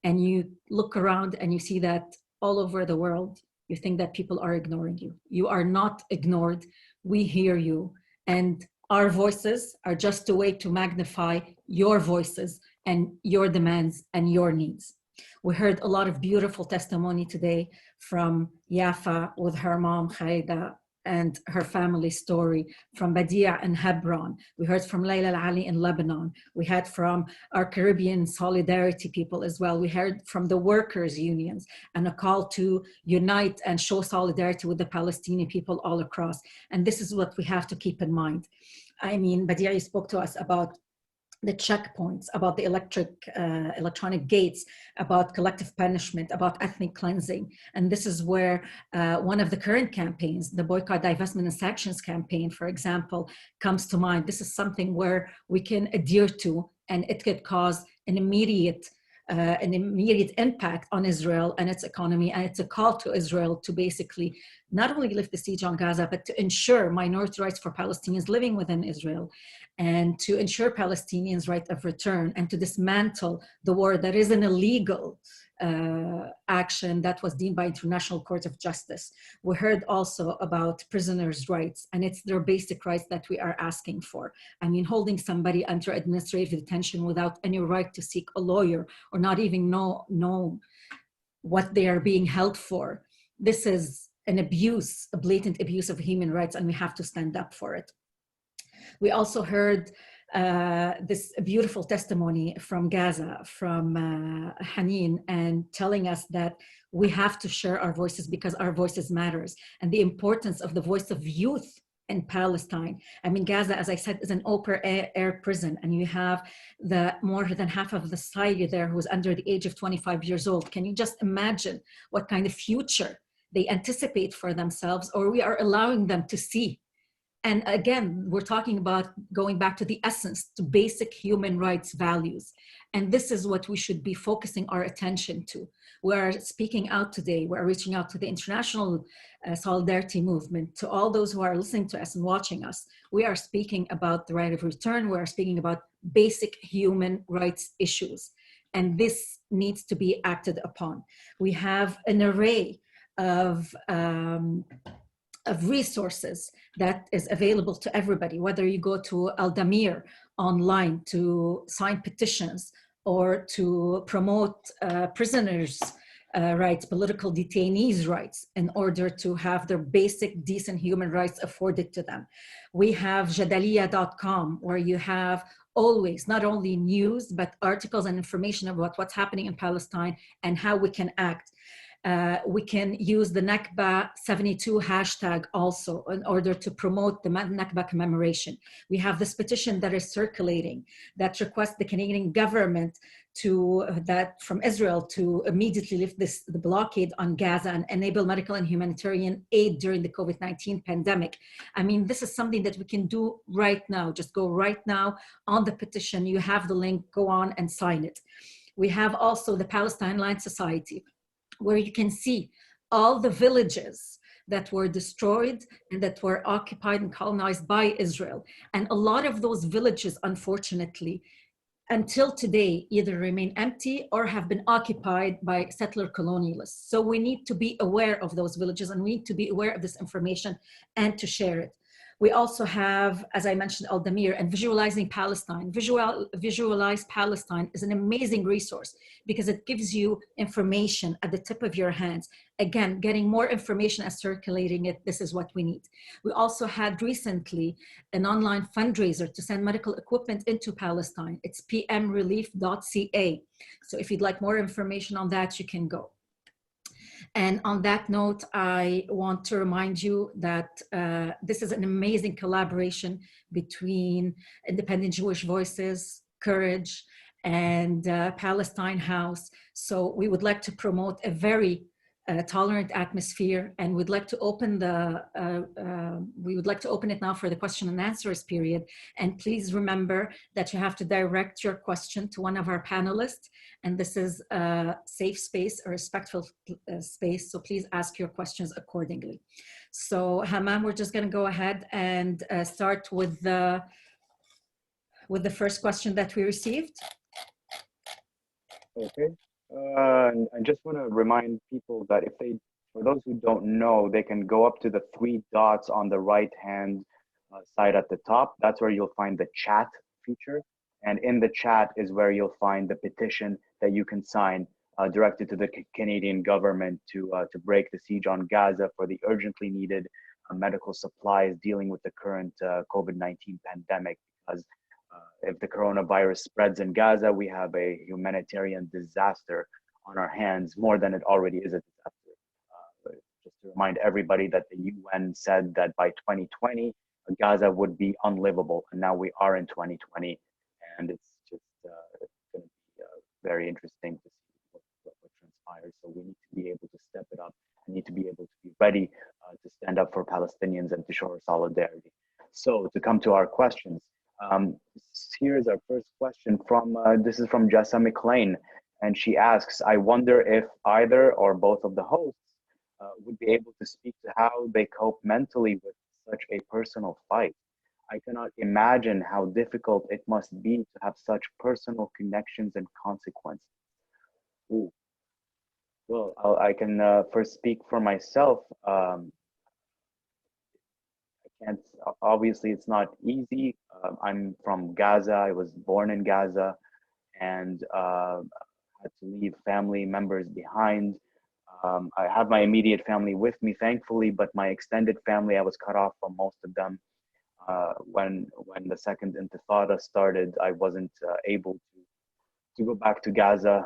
and you look around and you see that all over the world, you think that people are ignoring you. You are not ignored. We hear you, and our voices are just a way to magnify your voices and your demands and your needs. We heard a lot of beautiful testimony today from Yafa with her mom, Khaida, and her family story, from Badee in Hebron. We heard from Layla Al-Ali in Lebanon. We had from our Caribbean solidarity people as well. We heard from the workers' unions and a call to unite and show solidarity with the Palestinian people all across. And this is what we have to keep in mind. I mean, Badee spoke to us about the checkpoints, about the electronic gates, about collective punishment, about ethnic cleansing. And this is where one of the current campaigns, the Boycott, Divestment and Sanctions campaign, for example, comes to mind. This is something where we can adhere to, and it could cause an immediate impact on Israel and its economy. And it's a call to Israel to basically not only lift the siege on Gaza, but to ensure minority rights for Palestinians living within Israel, and to ensure Palestinians' right of return, and to dismantle the war that is an illegal action that was deemed by International Court of Justice. We heard also about prisoners' rights, and it's their basic rights that we are asking for. I mean, holding somebody under administrative detention without any right to seek a lawyer or not even know what they are being held for. This is an abuse, a blatant abuse of human rights, and we have to stand up for it. We also heard this beautiful testimony from Gaza, from Haneen, and telling us that we have to share our voices because our voices matters, and the importance of the voice of youth in Palestine. I mean, Gaza, as I said, is an open air prison, and you have more than half of the society there who is under the age of 25 years old. Can you just imagine what kind of future they anticipate for themselves, or we are allowing them to see? And again, we're talking about going back to the essence, to basic human rights values. And this is what we should be focusing our attention to. We're speaking out today, we're reaching out to the international solidarity movement, to all those who are listening to us and watching us. We are speaking about the right of return, we are speaking about basic human rights issues. And this needs to be acted upon. We have an array of resources that is available to everybody, whether you go to Al-Damir online to sign petitions or to promote prisoners' rights, political detainees' rights, in order to have their basic decent human rights afforded to them. We have jadaliya.com, where you have always not only news, but articles and information about what's happening in Palestine and how we can act. We can use the Nakba 72 hashtag also in order to promote the Nakba Commemoration. We have this petition that is circulating that requests the Canadian government from Israel to immediately lift the blockade on Gaza and enable medical and humanitarian aid during the COVID-19 pandemic. I mean, this is something that we can do right now. Just go right now on the petition. You have the link, go on and sign it. We have also the Palestine Land Society, where you can see all the villages that were destroyed and that were occupied and colonized by Israel. And a lot of those villages, unfortunately, until today, either remain empty or have been occupied by settler colonialists. So we need to be aware of those villages, and we need to be aware of this information and to share it. We also have, as I mentioned, Al-Damir and Visualizing Palestine. Visualize Palestine is an amazing resource because it gives you information at the tip of your hands. Again, getting more information and circulating it, this is what we need. We also had recently an online fundraiser to send medical equipment into Palestine. It's pmrelief.ca. So if you'd like more information on that, you can go. And on that note, I want to remind you that this is an amazing collaboration between Independent Jewish Voices, Courage, and Palestine House. So we would like to promote a very tolerant atmosphere, and we'd like to open it now for the question and answers period. And please remember that you have to direct your question to one of our panelists, and this is a safe space, a respectful space, so please ask your questions accordingly. So Hammam, we're just going to go ahead and start with the first question that we received. Okay. I just want to remind people that for those who don't know, they can go up to the 3 dots on the right-hand side at the top. That's where you'll find the chat feature. And in the chat is where you'll find the petition that you can sign directed to the Canadian government to break the siege on Gaza for the urgently needed medical supplies dealing with the current COVID-19 pandemic. Because if the coronavirus spreads in Gaza, we have a humanitarian disaster on our hands, more than it already is a disaster. Just to remind everybody that the UN said that by 2020, Gaza would be unlivable, and now we are in 2020, and it's just going to be very interesting to see what transpires. So we need to be able to step it up and need to be able to be ready to stand up for Palestinians and to show our solidarity. So to come to our questions, here's our first question from, this is from Jessa McLean, and she asks, I wonder if either or both of the hosts would be able to speak to how they cope mentally with such a personal fight. I cannot imagine how difficult it must be to have such personal connections and consequences. Ooh. Well, I can first speak for myself. I can't, obviously, it's not easy. I'm from Gaza. I was born in Gaza and had to leave family members behind. I have my immediate family with me, thankfully, but my extended family, I was cut off from most of them. When the second Intifada started, I wasn't able to go back to Gaza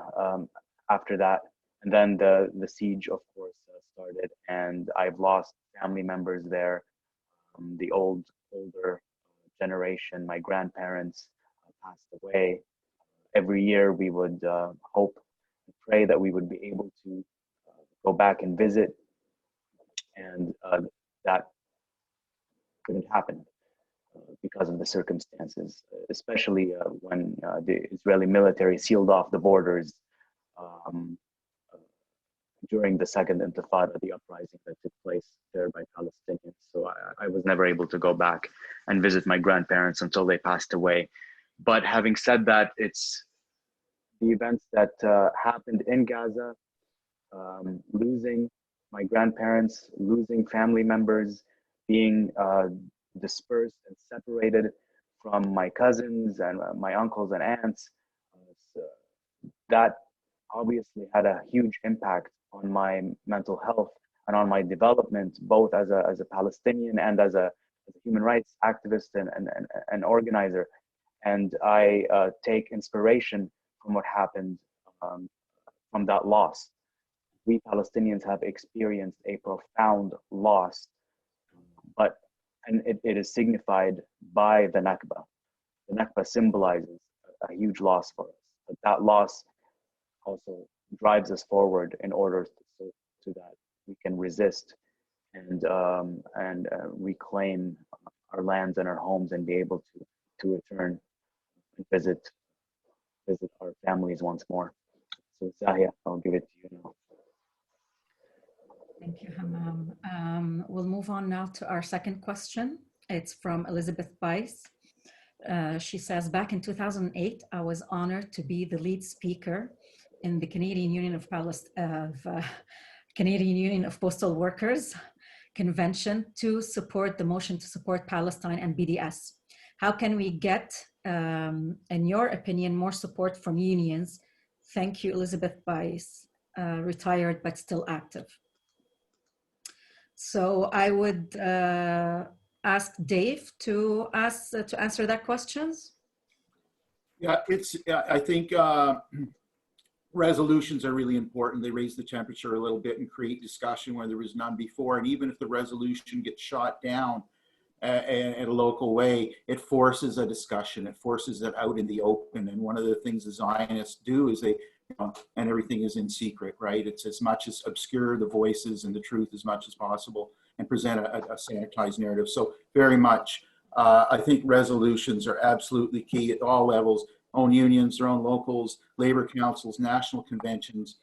after that. And then the siege, of course, started, and I've lost family members there. The older generation, my grandparents passed away. Every year we would hope and pray that we would be able to go back and visit, and that couldn't happen because of the circumstances, especially when the Israeli military sealed off the borders um, during the second Intifada, the uprising that took place there by Palestinians. So I was never able to go back and visit my grandparents until they passed away. But having said that, it's the events that happened in Gaza, losing my grandparents, losing family members, being dispersed and separated from my cousins and my uncles and aunts. So that obviously had a huge impact on my mental health and on my development, both as a Palestinian and as a human rights activist and organizer. And I take inspiration from what happened from that loss. We Palestinians have experienced a profound loss, and it is signified by the Nakba. The Nakba symbolizes a huge loss for us, but that loss also drives us forward in order so that we can resist and reclaim our lands and our homes and be able to return and visit our families once more. So Zahia, I'll give it to you now. Thank you, Hammam. We'll move on now to our second question. It's from Elizabeth Bice. She says, back in 2008, I was honored to be the lead speaker in the Canadian Union of Postal Workers convention to support the motion to support Palestine and BDS. How can we get, in your opinion, more support from unions? Thank you, Elizabeth Bice, retired but still active. So I would ask Dave to answer that questions. Yeah, I think resolutions are really important. They raise the temperature a little bit and create discussion where there was none before. And even if the resolution gets shot down in a local way, it forces a discussion. It forces it out in the open. And one of the things the Zionists do is they, and everything is in secret, right? It's as much as obscure the voices and the truth as much as possible and present a sanitized narrative. So very much, I think resolutions are absolutely key at all levels. Own unions, their own locals, labor councils, national conventions,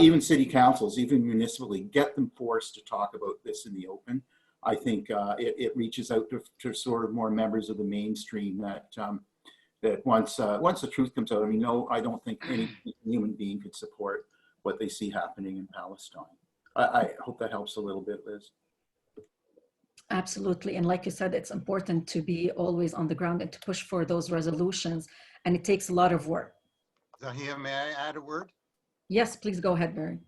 even city councils, even municipally, get them forced to talk about this in the open. I think it reaches out to sort of more members of the mainstream that that once the truth comes out, I mean, no, I don't think any human being could support what they see happening in Palestine. I hope that helps a little bit, Liz. Absolutely. And like you said, it's important to be always on the ground and to push for those resolutions. And it takes a lot of work. Zahia, may I add a word? Yes, please go ahead, Barry.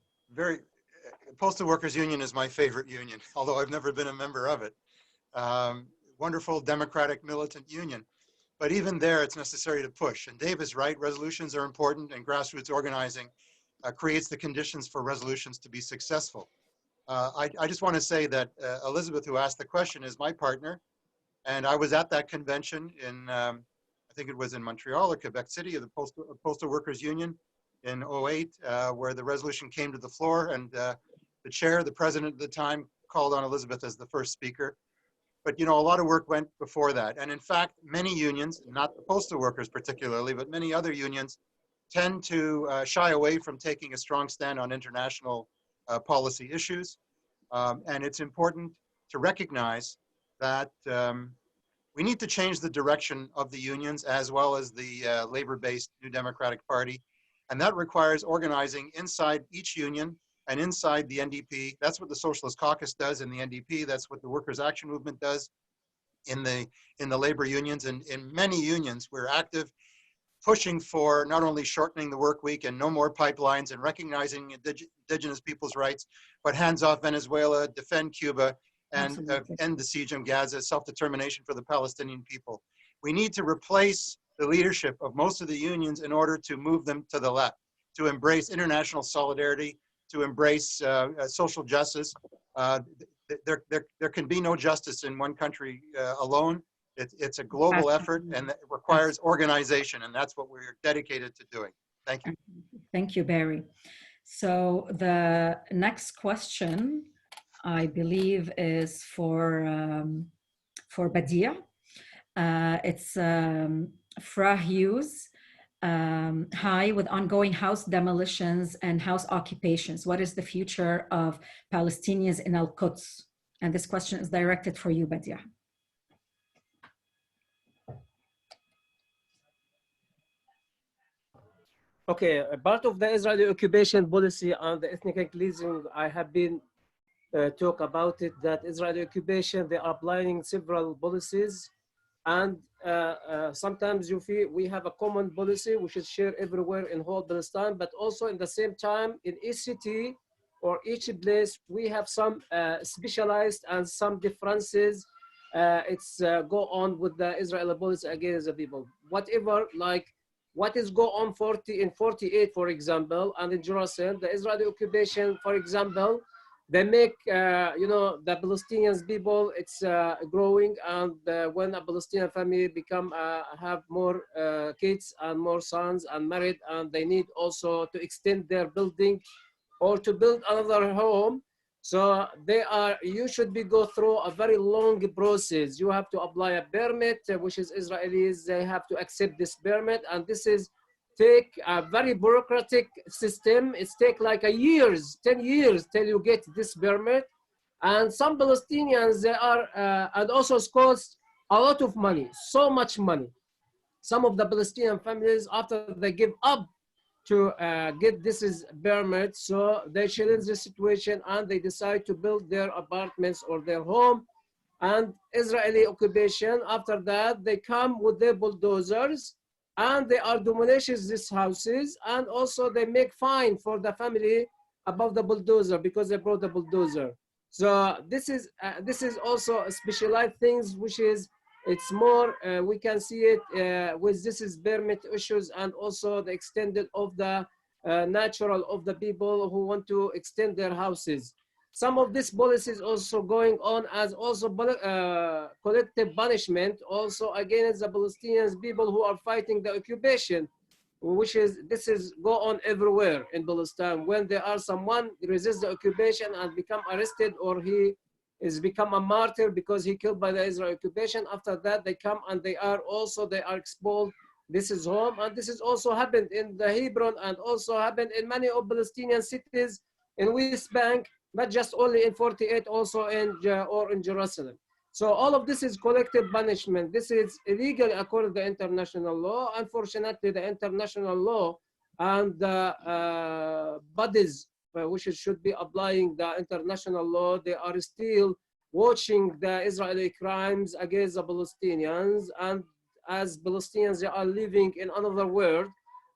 Postal Workers Union is my favorite union, although I've never been a member of it. Wonderful, democratic, militant union. But even there, it's necessary to push. And Dave is right, resolutions are important, and grassroots organizing creates the conditions for resolutions to be successful. I just want to say that Elizabeth, who asked the question, is my partner. And I was at that convention in, I think it was in Montreal or Quebec City, of the Postal Workers Union in 2008, where the resolution came to the floor, and the chair, the president at the time, called on Elizabeth as the first speaker. But, you know, a lot of work went before that. And in fact, many unions, not the postal workers particularly, but many other unions tend to shy away from taking a strong stand on international policy issues. And it's important to recognize that we need to change the direction of the unions as well as the labor-based New Democratic Party. And that requires organizing inside each union and inside the NDP. That's what the Socialist Caucus does in the NDP. That's what the Workers' Action Movement does in the labor unions. And in many unions, we're active, pushing for not only shortening the work week and no more pipelines and recognizing indigenous people's rights, but hands off Venezuela, defend Cuba, and end the siege on Gaza, self-determination for the Palestinian people. We need to replace the leadership of most of the unions in order to move them to the left, to embrace international solidarity, to embrace social justice. There can be no justice in one country alone. It's a global effort, and it requires organization, and that's what we're dedicated to doing. Thank you. Thank you, Barry. So the next question, I believe, is for Badee. It's Fra Hughes. Hi, with ongoing house demolitions and house occupations, what is the future of Palestinians in Al-Quds? And this question is directed for you, Badee. Okay, part of the Israeli occupation policy and the ethnic cleansing, I have been talk about it, that Israeli occupation, they are applying several policies, and sometimes you feel we have a common policy we should share everywhere in whole Palestine, but also in the same time in each city or each place we have some specialized and some differences. It's go on with the Israeli policy against the people. Whatever, like what is go on in 48, for example, and in Jerusalem, the Israeli occupation, for example, they make, you know, the Palestinians people, it's growing, and when a Palestinian family become, have more kids and more sons and married, and they need also to extend their building or to build another home. So they are, you should be go through a very long process. You have to apply a permit, which is Israelis, they have to accept this permit, and this is take a very bureaucratic system. It's take like a years, 10 years till you get this permit. And some Palestinians, they are, and also it costs a lot of money, so much money. Some of the Palestinian families, after they give up to get this is permit, so they challenge the situation and they decide to build their apartments or their home. And Israeli occupation, after that, they come with their bulldozers and they are demolishing these houses, and also they make fine for the family about the bulldozer because they brought the bulldozer. So this is also a specialized things, which is, it's more, we can see it with this is permit issues, and also the extended of the natural of the people who want to extend their houses. Some of this policies also going on as also collective punishment also against the Palestinians people who are fighting the occupation, which is, this is go on everywhere in Palestine. When there are someone resist the occupation and become arrested, or he is become a martyr because he killed by the Israeli occupation, after that they come and they are expelled. This is home, and this is also happened in the Hebron, and also happened in many of Palestinian cities in West Bank, not just only in 48, also in or in Jerusalem. So all of this is collective punishment. This is illegal according to the international law. Unfortunately, the international law and the bodies which should be applying the international law, they are still watching the Israeli crimes against the Palestinians. And as Palestinians, they are living in another world,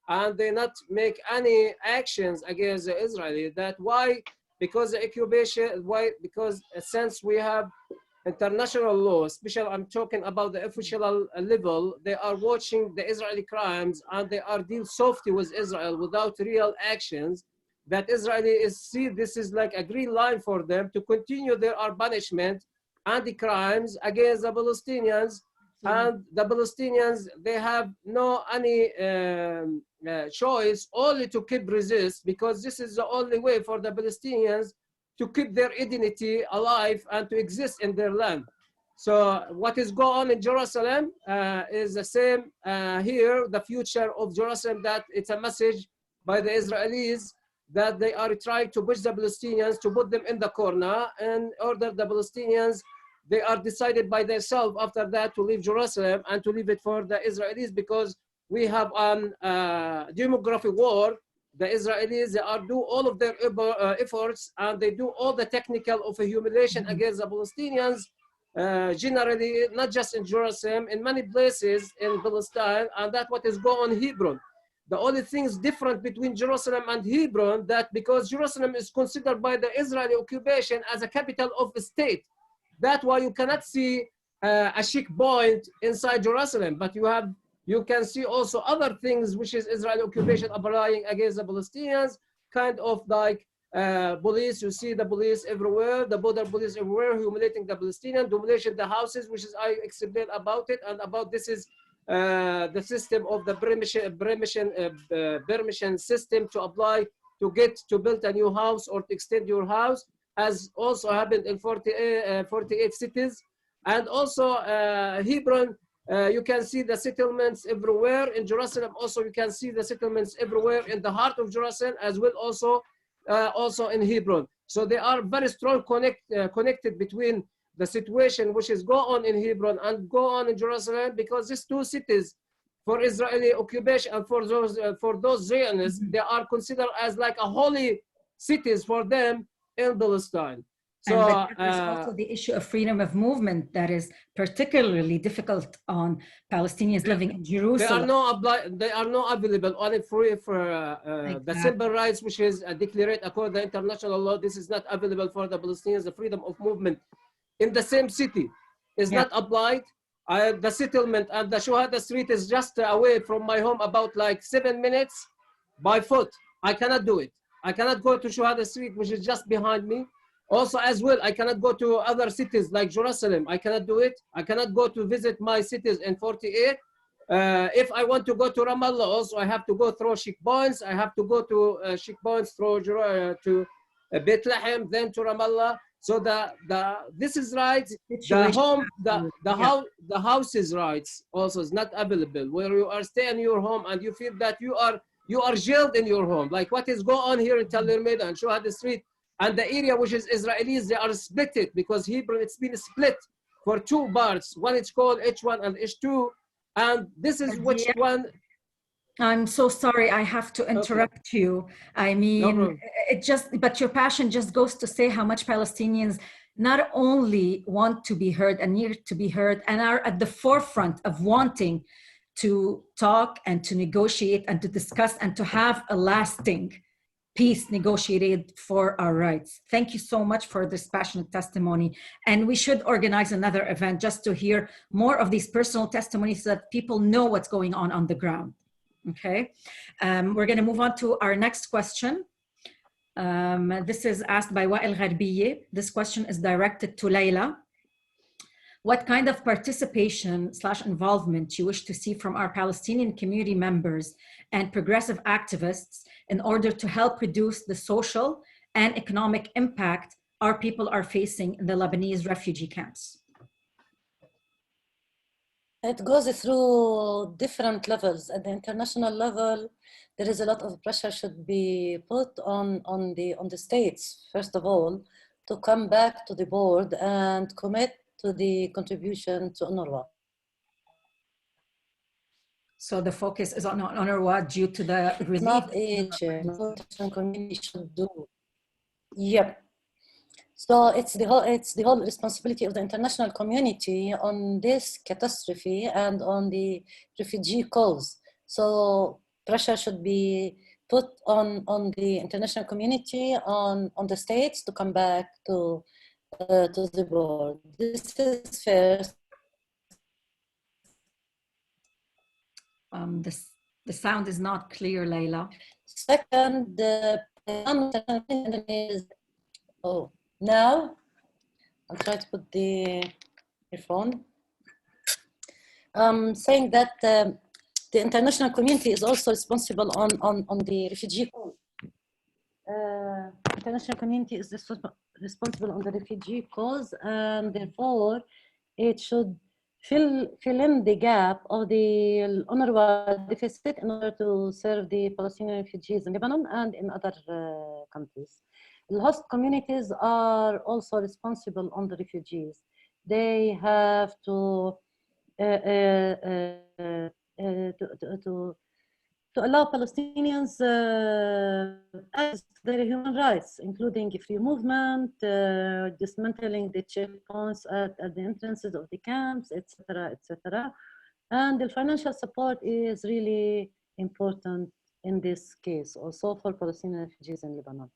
and they not make any actions against the Israeli. That why? Because the occupation, why? Because since we have international law, especially I'm talking about the official level, they are watching the Israeli crimes and they are deal softly with Israel without real actions. That Israeli is see this is like a green line for them to continue their punishment and the crimes against the Palestinians. And the Palestinians, they have no any choice only to keep resist, because this is the only way for the Palestinians to keep their identity alive and to exist in their land. So what is going on in Jerusalem is the same here, the future of Jerusalem, that it's a message by the Israelis that they are trying to push the Palestinians to put them in the corner and order the Palestinians. They are decided by themselves after that to leave Jerusalem and to leave it for the Israelis, because we have a demographic war the Israelis, they are do all of their efforts, and they do all the technical of a humiliation against the Palestinians, generally, not just in Jerusalem, in many places in Palestine, and that's what is going on in Hebron. The only thing is different between Jerusalem and Hebron, that because Jerusalem is considered by the Israeli occupation as a capital of the state, that's why you cannot see a checkpoint inside Jerusalem, but you can see also other things which is Israeli occupation applying against the Palestinians, kind of like police. You see the police everywhere, the border police everywhere, humiliating the Palestinians, demolishing the houses, which is I explained about it, and about this is the system of the permission system to apply to get to build a new house or to extend your house, as also happened in 48 cities. And also Hebron, you can see the settlements everywhere. In Jerusalem also you can see the settlements everywhere in the heart of Jerusalem, as well also in Hebron. So they are very strong connected between the situation which is go on in Hebron and go on in Jerusalem, because these two cities for Israeli occupation and for those Zionists, they are considered as like a holy cities for them in Palestine. So there's also the issue of freedom of movement that is particularly difficult on Palestinians living in Jerusalem. They are not available only free for the civil rights, which is declared according to international law. This is not available for the Palestinians. The freedom of movement in the same city is not applied. The settlement and the Shuhada Street is just away from my home, about like 7 minutes by foot. I cannot do it. I cannot go to Shuhada Street, which is just behind me. Also, as well, I cannot go to other cities like Jerusalem. I cannot do it. I cannot go to visit my cities in 48. If I want to go to Ramallah, also I have to go through checkpoints. I have to go to checkpoints through to Bethlehem, then to Ramallah. So this is rights. The house's rights also is not available, where you are staying in your home and you feel that you are jailed in your home. Like what is going on here in Tel Meida and Shuhada Street. And the area which is Israelis, they are split it, because Hebron, it's been split for two parts. One is called H1 and H2. And this is which one? I'm so sorry, I have to interrupt you. I mean, but your passion just goes to say how much Palestinians not only want to be heard and need to be heard and are at the forefront of wanting to talk and to negotiate and to discuss and to have a lasting peace negotiated for our rights. Thank you so much for this passionate testimony. And we should organize another event just to hear more of these personal testimonies so that people know what's going on the ground. Okay, we're going to move on to our next question. This is asked by Wael Gharbiye. This question is directed to Layla. What kind of participation/involvement you wish to see from our Palestinian community members and progressive activists in order to help reduce the social and economic impact our people are facing in the Lebanese refugee camps? It goes through different levels. At the international level, there is a lot of pressure should be put on the states, first of all, to come back to the board and commit to the contribution to UNRWA. So the focus is on UNRWA due to the relief. Not each community should do. Yep. So it's the whole responsibility of the international community on this catastrophe and on the refugee cause. So pressure should be put on the international community, on the states to come back to the board. This is first. The sound is not clear, Layla. Second, now I'll try to put the earphone. Saying that the international community is also responsible on the refugee cause. International community is responsible on the refugee cause, and therefore it should fill in the gap of the UNRWA deficit in order to serve the Palestinian refugees in Lebanon and in other countries. The host communities are also responsible on the refugees. They have to to allow Palestinians access to their human rights, including free movement, dismantling the checkpoints at the entrances of the camps, etc., etc. And the financial support is really important in this case, also for Palestinian refugees in Lebanon.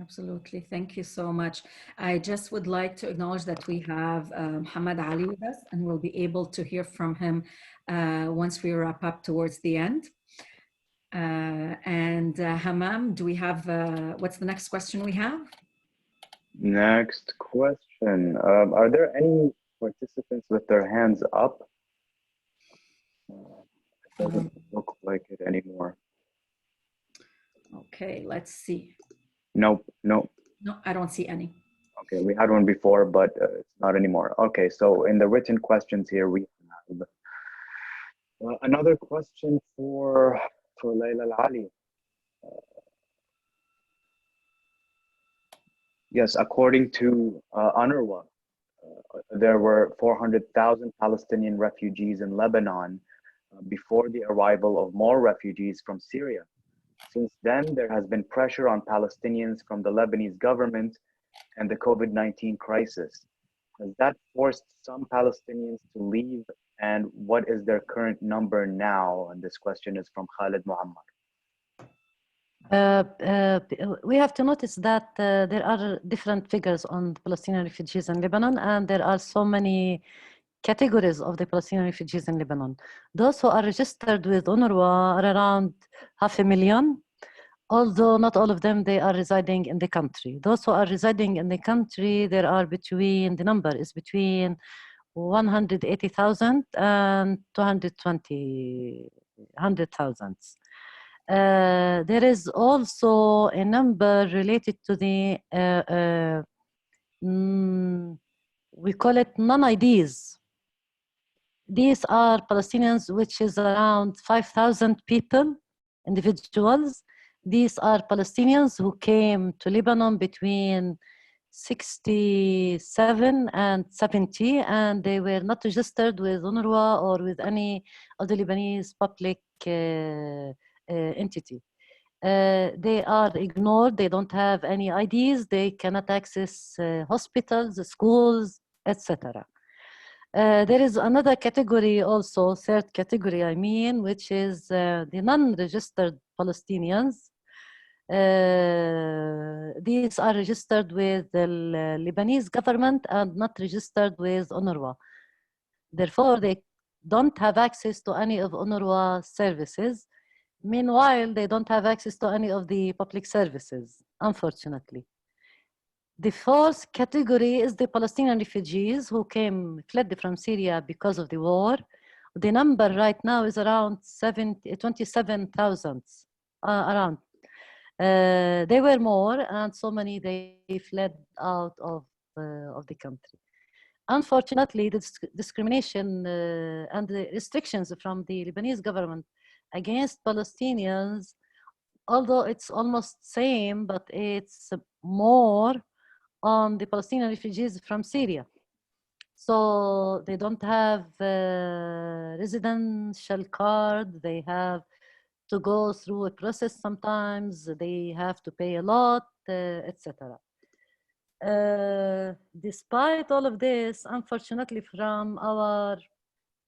Absolutely. Thank you so much. I just would like to acknowledge that we have Muhammad Ali with us, and we'll be able to hear from him once we wrap up towards the end. Hammam, do we have, what's the next question we have? Next question. Are there any participants with their hands up? It doesn't look like it anymore. Okay, let's see. Nope, nope. No, I don't see any. Okay, we had one before, but it's not anymore. Okay, so in the written questions here, we have another question for Layla Al-Ali. Yes, according to UNRWA, there were 400,000 Palestinian refugees in Lebanon before the arrival of more refugees from Syria. Since then, there has been pressure on Palestinians from the Lebanese government and the COVID-19 crisis. Has that forced some Palestinians to leave, and what is their current number now? And this question is from Khalid Muhammad. We have to notice that there are different figures on the Palestinian refugees in Lebanon, and there are so many categories of the Palestinian refugees in Lebanon. Those who are registered with UNRWA are around 500,000, although not all of them, they are residing in the country. Those who are residing in the country, there are the number is between 180,000 and 100,000. There is also a number related to the, we call it non-IDs. These are Palestinians, which is around 5,000 people, individuals. These are Palestinians who came to Lebanon between 67 and 70, and they were not registered with UNRWA or with any of the Lebanese public entity. They are ignored, they don't have any IDs, they cannot access hospitals, schools, etc. There is another category also, third category I mean, which is the non-registered Palestinians. These are registered with the Lebanese government and not registered with UNRWA. Therefore, they don't have access to any of UNRWA services. Meanwhile, they don't have access to any of the public services, unfortunately. The fourth category is the Palestinian refugees who fled from Syria because of the war. The number right now is around 27,000, around. They were more, and so many, they fled out of the country. Unfortunately, the discrimination and the restrictions from the Lebanese government against Palestinians, although it's almost same, but it's more on the Palestinian refugees from Syria. So they don't have residential card, they have to go through a process sometimes, they have to pay a lot, etc. Despite all of this, unfortunately, from our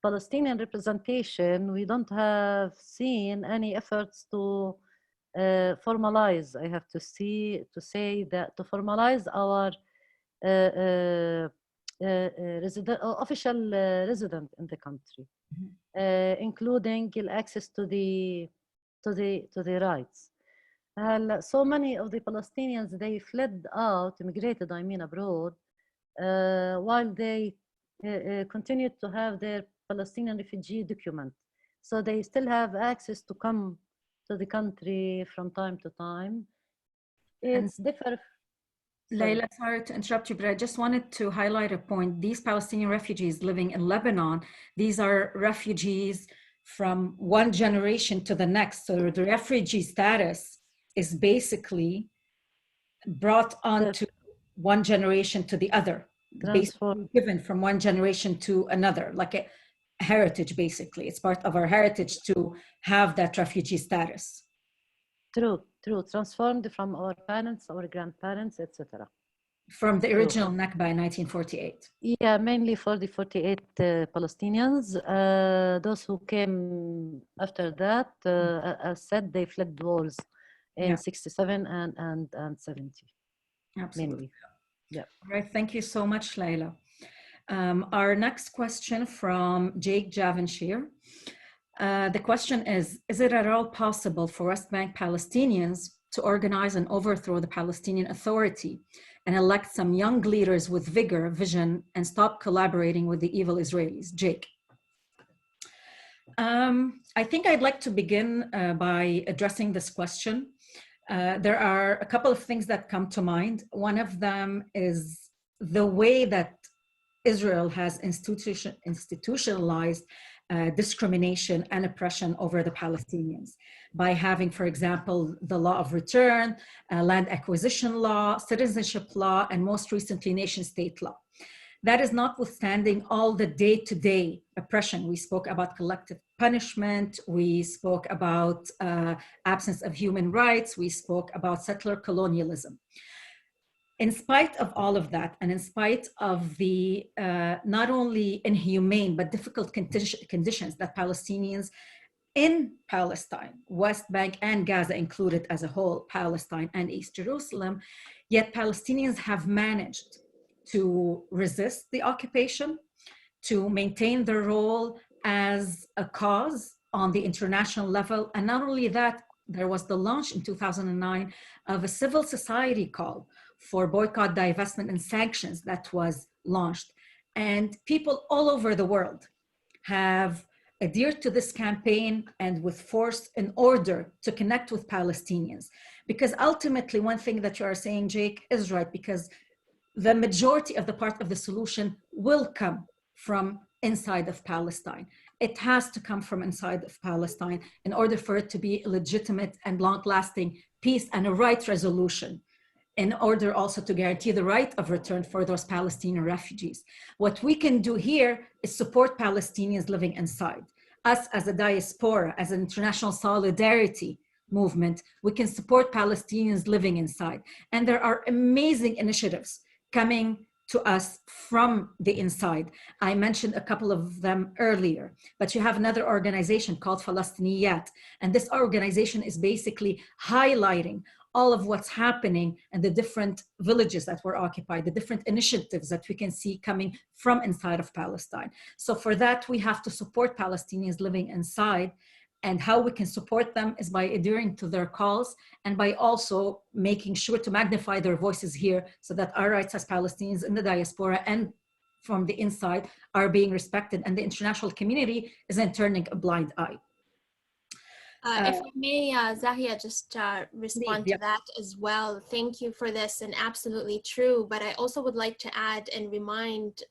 Palestinian representation, we don't have seen any efforts to formalize, I have to say that, to formalize our official resident in the country, including access to the rights. So many of the Palestinians, they fled out, immigrated, I mean abroad, while they continued to have their Palestinian refugee document. So they still have access to come to the country from time to time. It's different. Layla, sorry to interrupt you, but I just wanted to highlight a point. These Palestinian refugees living in Lebanon, these are refugees from one generation to the next. So the refugee status is basically brought on to one generation to the other, basically given from one generation to another. Like heritage, basically. It's part of our heritage to have that refugee status. True, transformed from our parents, our grandparents, etc. From the original Nakba in 1948. Yeah, mainly for the 48 Palestinians. Those who came after that, as said, they fled wars in 67 and 70. Absolutely. Mainly. Yeah. All right, thank you so much, Layla. Our next question from Jake Javanshire. The question is it at all possible for West Bank Palestinians to organize and overthrow the Palestinian Authority and elect some young leaders with vigor, vision, and stop collaborating with the evil Israelis? Jake. I think I'd like to begin by addressing this question. There are a couple of things that come to mind. One of them is the way that Israel has institutionalized discrimination and oppression over the Palestinians by having, for example, the law of return, land acquisition law, citizenship law, and most recently, nation state law. That is notwithstanding all the day-to-day oppression. We spoke about collective punishment. We spoke about absence of human rights. We spoke about settler colonialism. In spite of all of that, and in spite of the not only inhumane but difficult conditions that Palestinians in Palestine, West Bank and Gaza included as a whole, Palestine and East Jerusalem, yet Palestinians have managed to resist the occupation, to maintain their role as a cause on the international level. And not only that, there was the launch in 2009 of a civil society call for boycott, divestment, and sanctions that was launched. And people all over the world have adhered to this campaign and with force in order to connect with Palestinians. Because ultimately, one thing that you are saying, Jake, is right, because the majority of the part of the solution will come from inside of Palestine. It has to come from inside of Palestine in order for it to be a legitimate and long-lasting peace and a right resolution, in order also to guarantee the right of return for those Palestinian refugees. What we can do here is support Palestinians living inside. Us as a diaspora, as an international solidarity movement, we can support Palestinians living inside. And there are amazing initiatives coming to us from the inside. I mentioned a couple of them earlier, but you have another organization called Palestiniyat. And this organization is basically highlighting all of what's happening and the different villages that were occupied, the different initiatives that we can see coming from inside of Palestine. So for that, we have to support Palestinians living inside. And how we can support them is by adhering to their calls and by also making sure to magnify their voices here so that our rights as Palestinians in the diaspora and from the inside are being respected, and the international community isn't turning a blind eye. If I may, Zahia, just respond to that as well. Thank you for this, and absolutely true. But I also would like to add and remind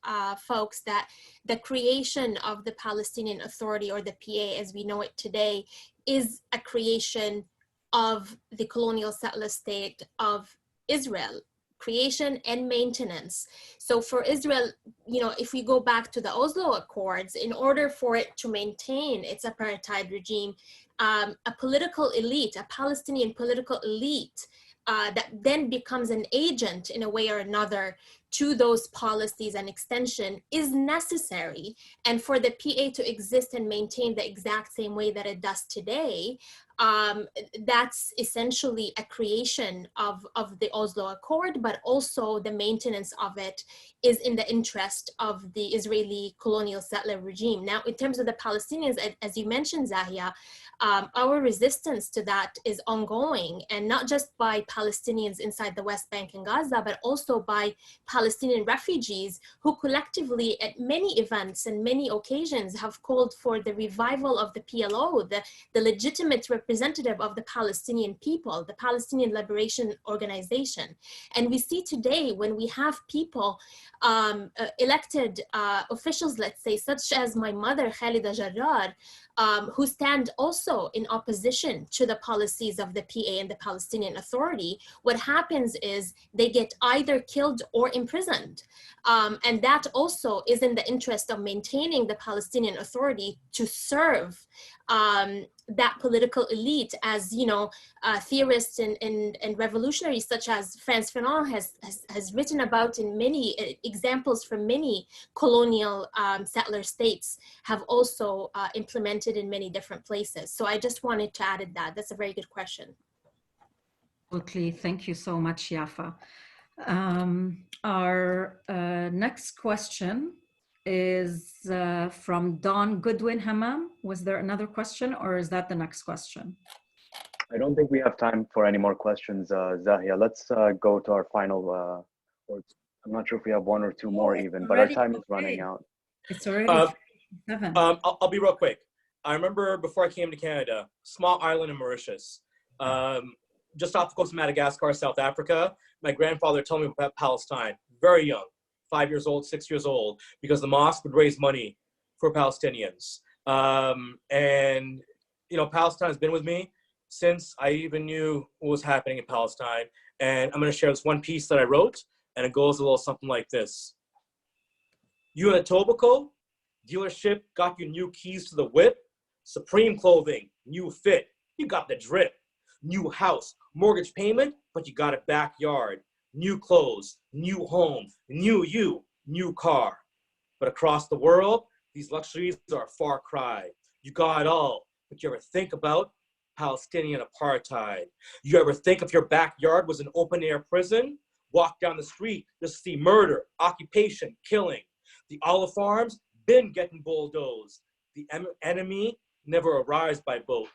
folks that the creation of the Palestinian Authority, or the PA as we know it today, is a creation of the colonial settler state of Israel. Creation and maintenance. So for Israel, you know, if we go back to the Oslo Accords, in order for it to maintain its apartheid regime, a political elite, a Palestinian political elite that then becomes an agent in a way or another to those policies and extension is necessary. And for the PA to exist and maintain the exact same way that it does today, that's essentially a creation of the Oslo Accord, but also the maintenance of it is in the interest of the Israeli colonial settler regime. Now, in terms of the Palestinians, as you mentioned, Zahia, our resistance to that is ongoing, and not just by Palestinians inside the West Bank and Gaza, but also by Palestinian refugees who collectively at many events and many occasions have called for the revival of the PLO, the legitimate representative of the Palestinian people, the Palestinian Liberation Organization. And we see today when we have people, elected officials, let's say, such as my mother, Yafa Jarrar, who stand also in opposition to the policies of the PA and the Palestinian Authority, what happens is they get either killed or imprisoned. And that also is in the interest of maintaining the Palestinian Authority to serve that political elite, as you know, theorists and revolutionaries such as Frantz Fanon has written about in many examples from many colonial settler states have also implemented in many different places. So I just wanted to add that. That's a very good question. Okay, thank you so much, Yafa. Our next question is from Don Goodwin Hammam. Was there another question, or is that the next question? I don't think we have time for any more questions, Zahia. Let's go to our final, or I'm not sure if we have one or two more even, but our time is running out. It's already 7. I'll be real quick. I remember before I came to Canada, small island in Mauritius, just off the coast of Madagascar, South Africa. My grandfather told me about Palestine, very young, 5 years old, 6 years old, because the mosque would raise money for Palestinians. And, you know, Palestine has been with me since I even knew what was happening in Palestine. And I'm going to share this one piece that I wrote, and it goes a little something like this. You in a Tobacco dealership got your new keys to the whip, Supreme clothing, new fit, you got the drip. New house, mortgage payment, but you got a backyard. New clothes, new home, new you, new car. But across the world, these luxuries are a far cry. You got it all, but you ever think about Palestinian apartheid? You ever think if your backyard was an open-air prison? Walk down the street, just see murder, occupation, killing. The olive farms been getting bulldozed. The enemy never arrives by boat.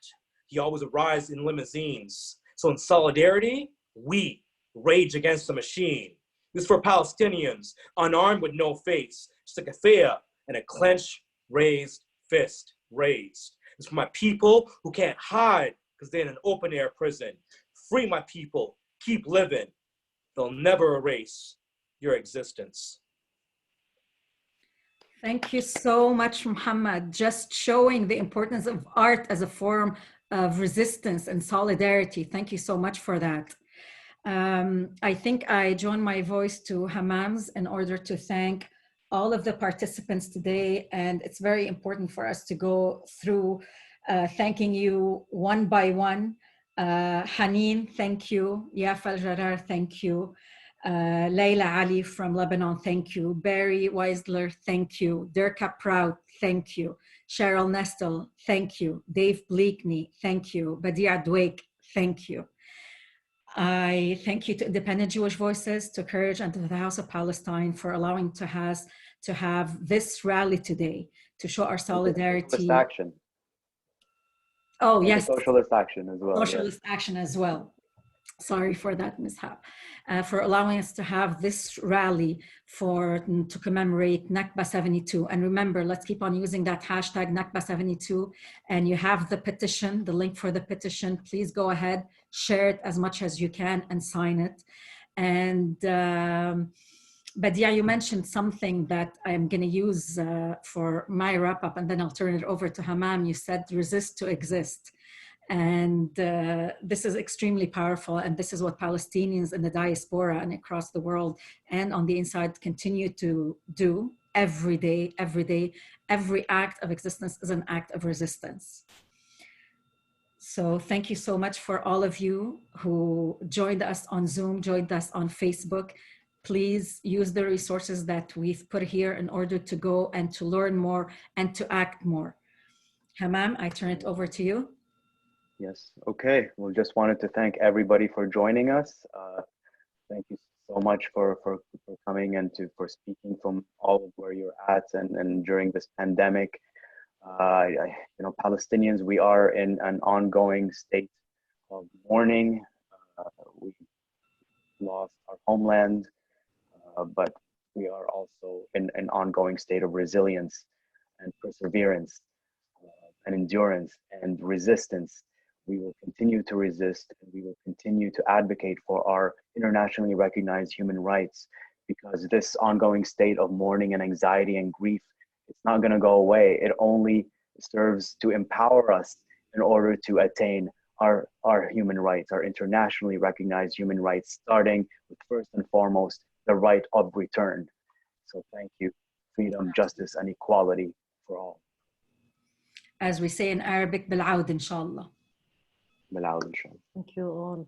He always arrives in limousines. So in solidarity, we rage against the machine. This is for Palestinians, unarmed with no face, just a kafia and a clenched, raised fist, raised. It's for my people who can't hide because they're in an open-air prison. Free my people, keep living. They'll never erase your existence. Thank you so much, Muhammad. Just showing the importance of art as a form of resistance and solidarity. Thank you so much for that. I think I join my voice to Hammam's in order to thank all of the participants today. And it's very important for us to go through thanking you one by one. Haneen, thank you. Yafa Jarrar, thank you. Layla Ali from Lebanon, thank you. Barry Weisler, thank you. Dirka Prout, thank you. Cheryl Nestle, thank you. Dave Bleakney, thank you. Badee Dwaik, thank you. I thank you to Independent Jewish Voices, to Courage, and to the House of Palestine for allowing to have this rally today to show our solidarity. Socialist action. Oh, and yes. Socialist action as well. Socialist action as well. Sorry for that mishap. For allowing us to have this rally to commemorate Nakba 72. And remember, let's keep on using that hashtag Nakba 72. And you have the petition, the link for the petition. Please go ahead, share it as much as you can and sign it. And Badee, you mentioned something that I'm going to use for my wrap up, and then I'll turn it over to Hammam. You said resist to exist. And this is extremely powerful. And this is what Palestinians in the diaspora and across the world and on the inside continue to do every day, every day. Every act of existence is an act of resistance. So thank you so much for all of you who joined us on Zoom, joined us on Facebook. Please use the resources that we've put here in order to go and to learn more and to act more. Hammam, I turn it over to you. Yes, okay. We just wanted to thank everybody for joining us. Thank you so much for coming and for speaking from all of where you're at and during this pandemic. You know, Palestinians, we are in an ongoing state of mourning. We lost our homeland, but we are also in an ongoing state of resilience and perseverance and endurance and resistance. We will continue to resist, and we will continue to advocate for our internationally recognized human rights, because this ongoing state of mourning and anxiety and grief, it's not going to go away. It only serves to empower us in order to attain our human rights, our internationally recognized human rights, starting with first and foremost, the right of return. So thank you. Freedom, justice, and equality for all. As we say in Arabic, بالعود إن شاء الله. بالعود إن شاء الله. Thank you all.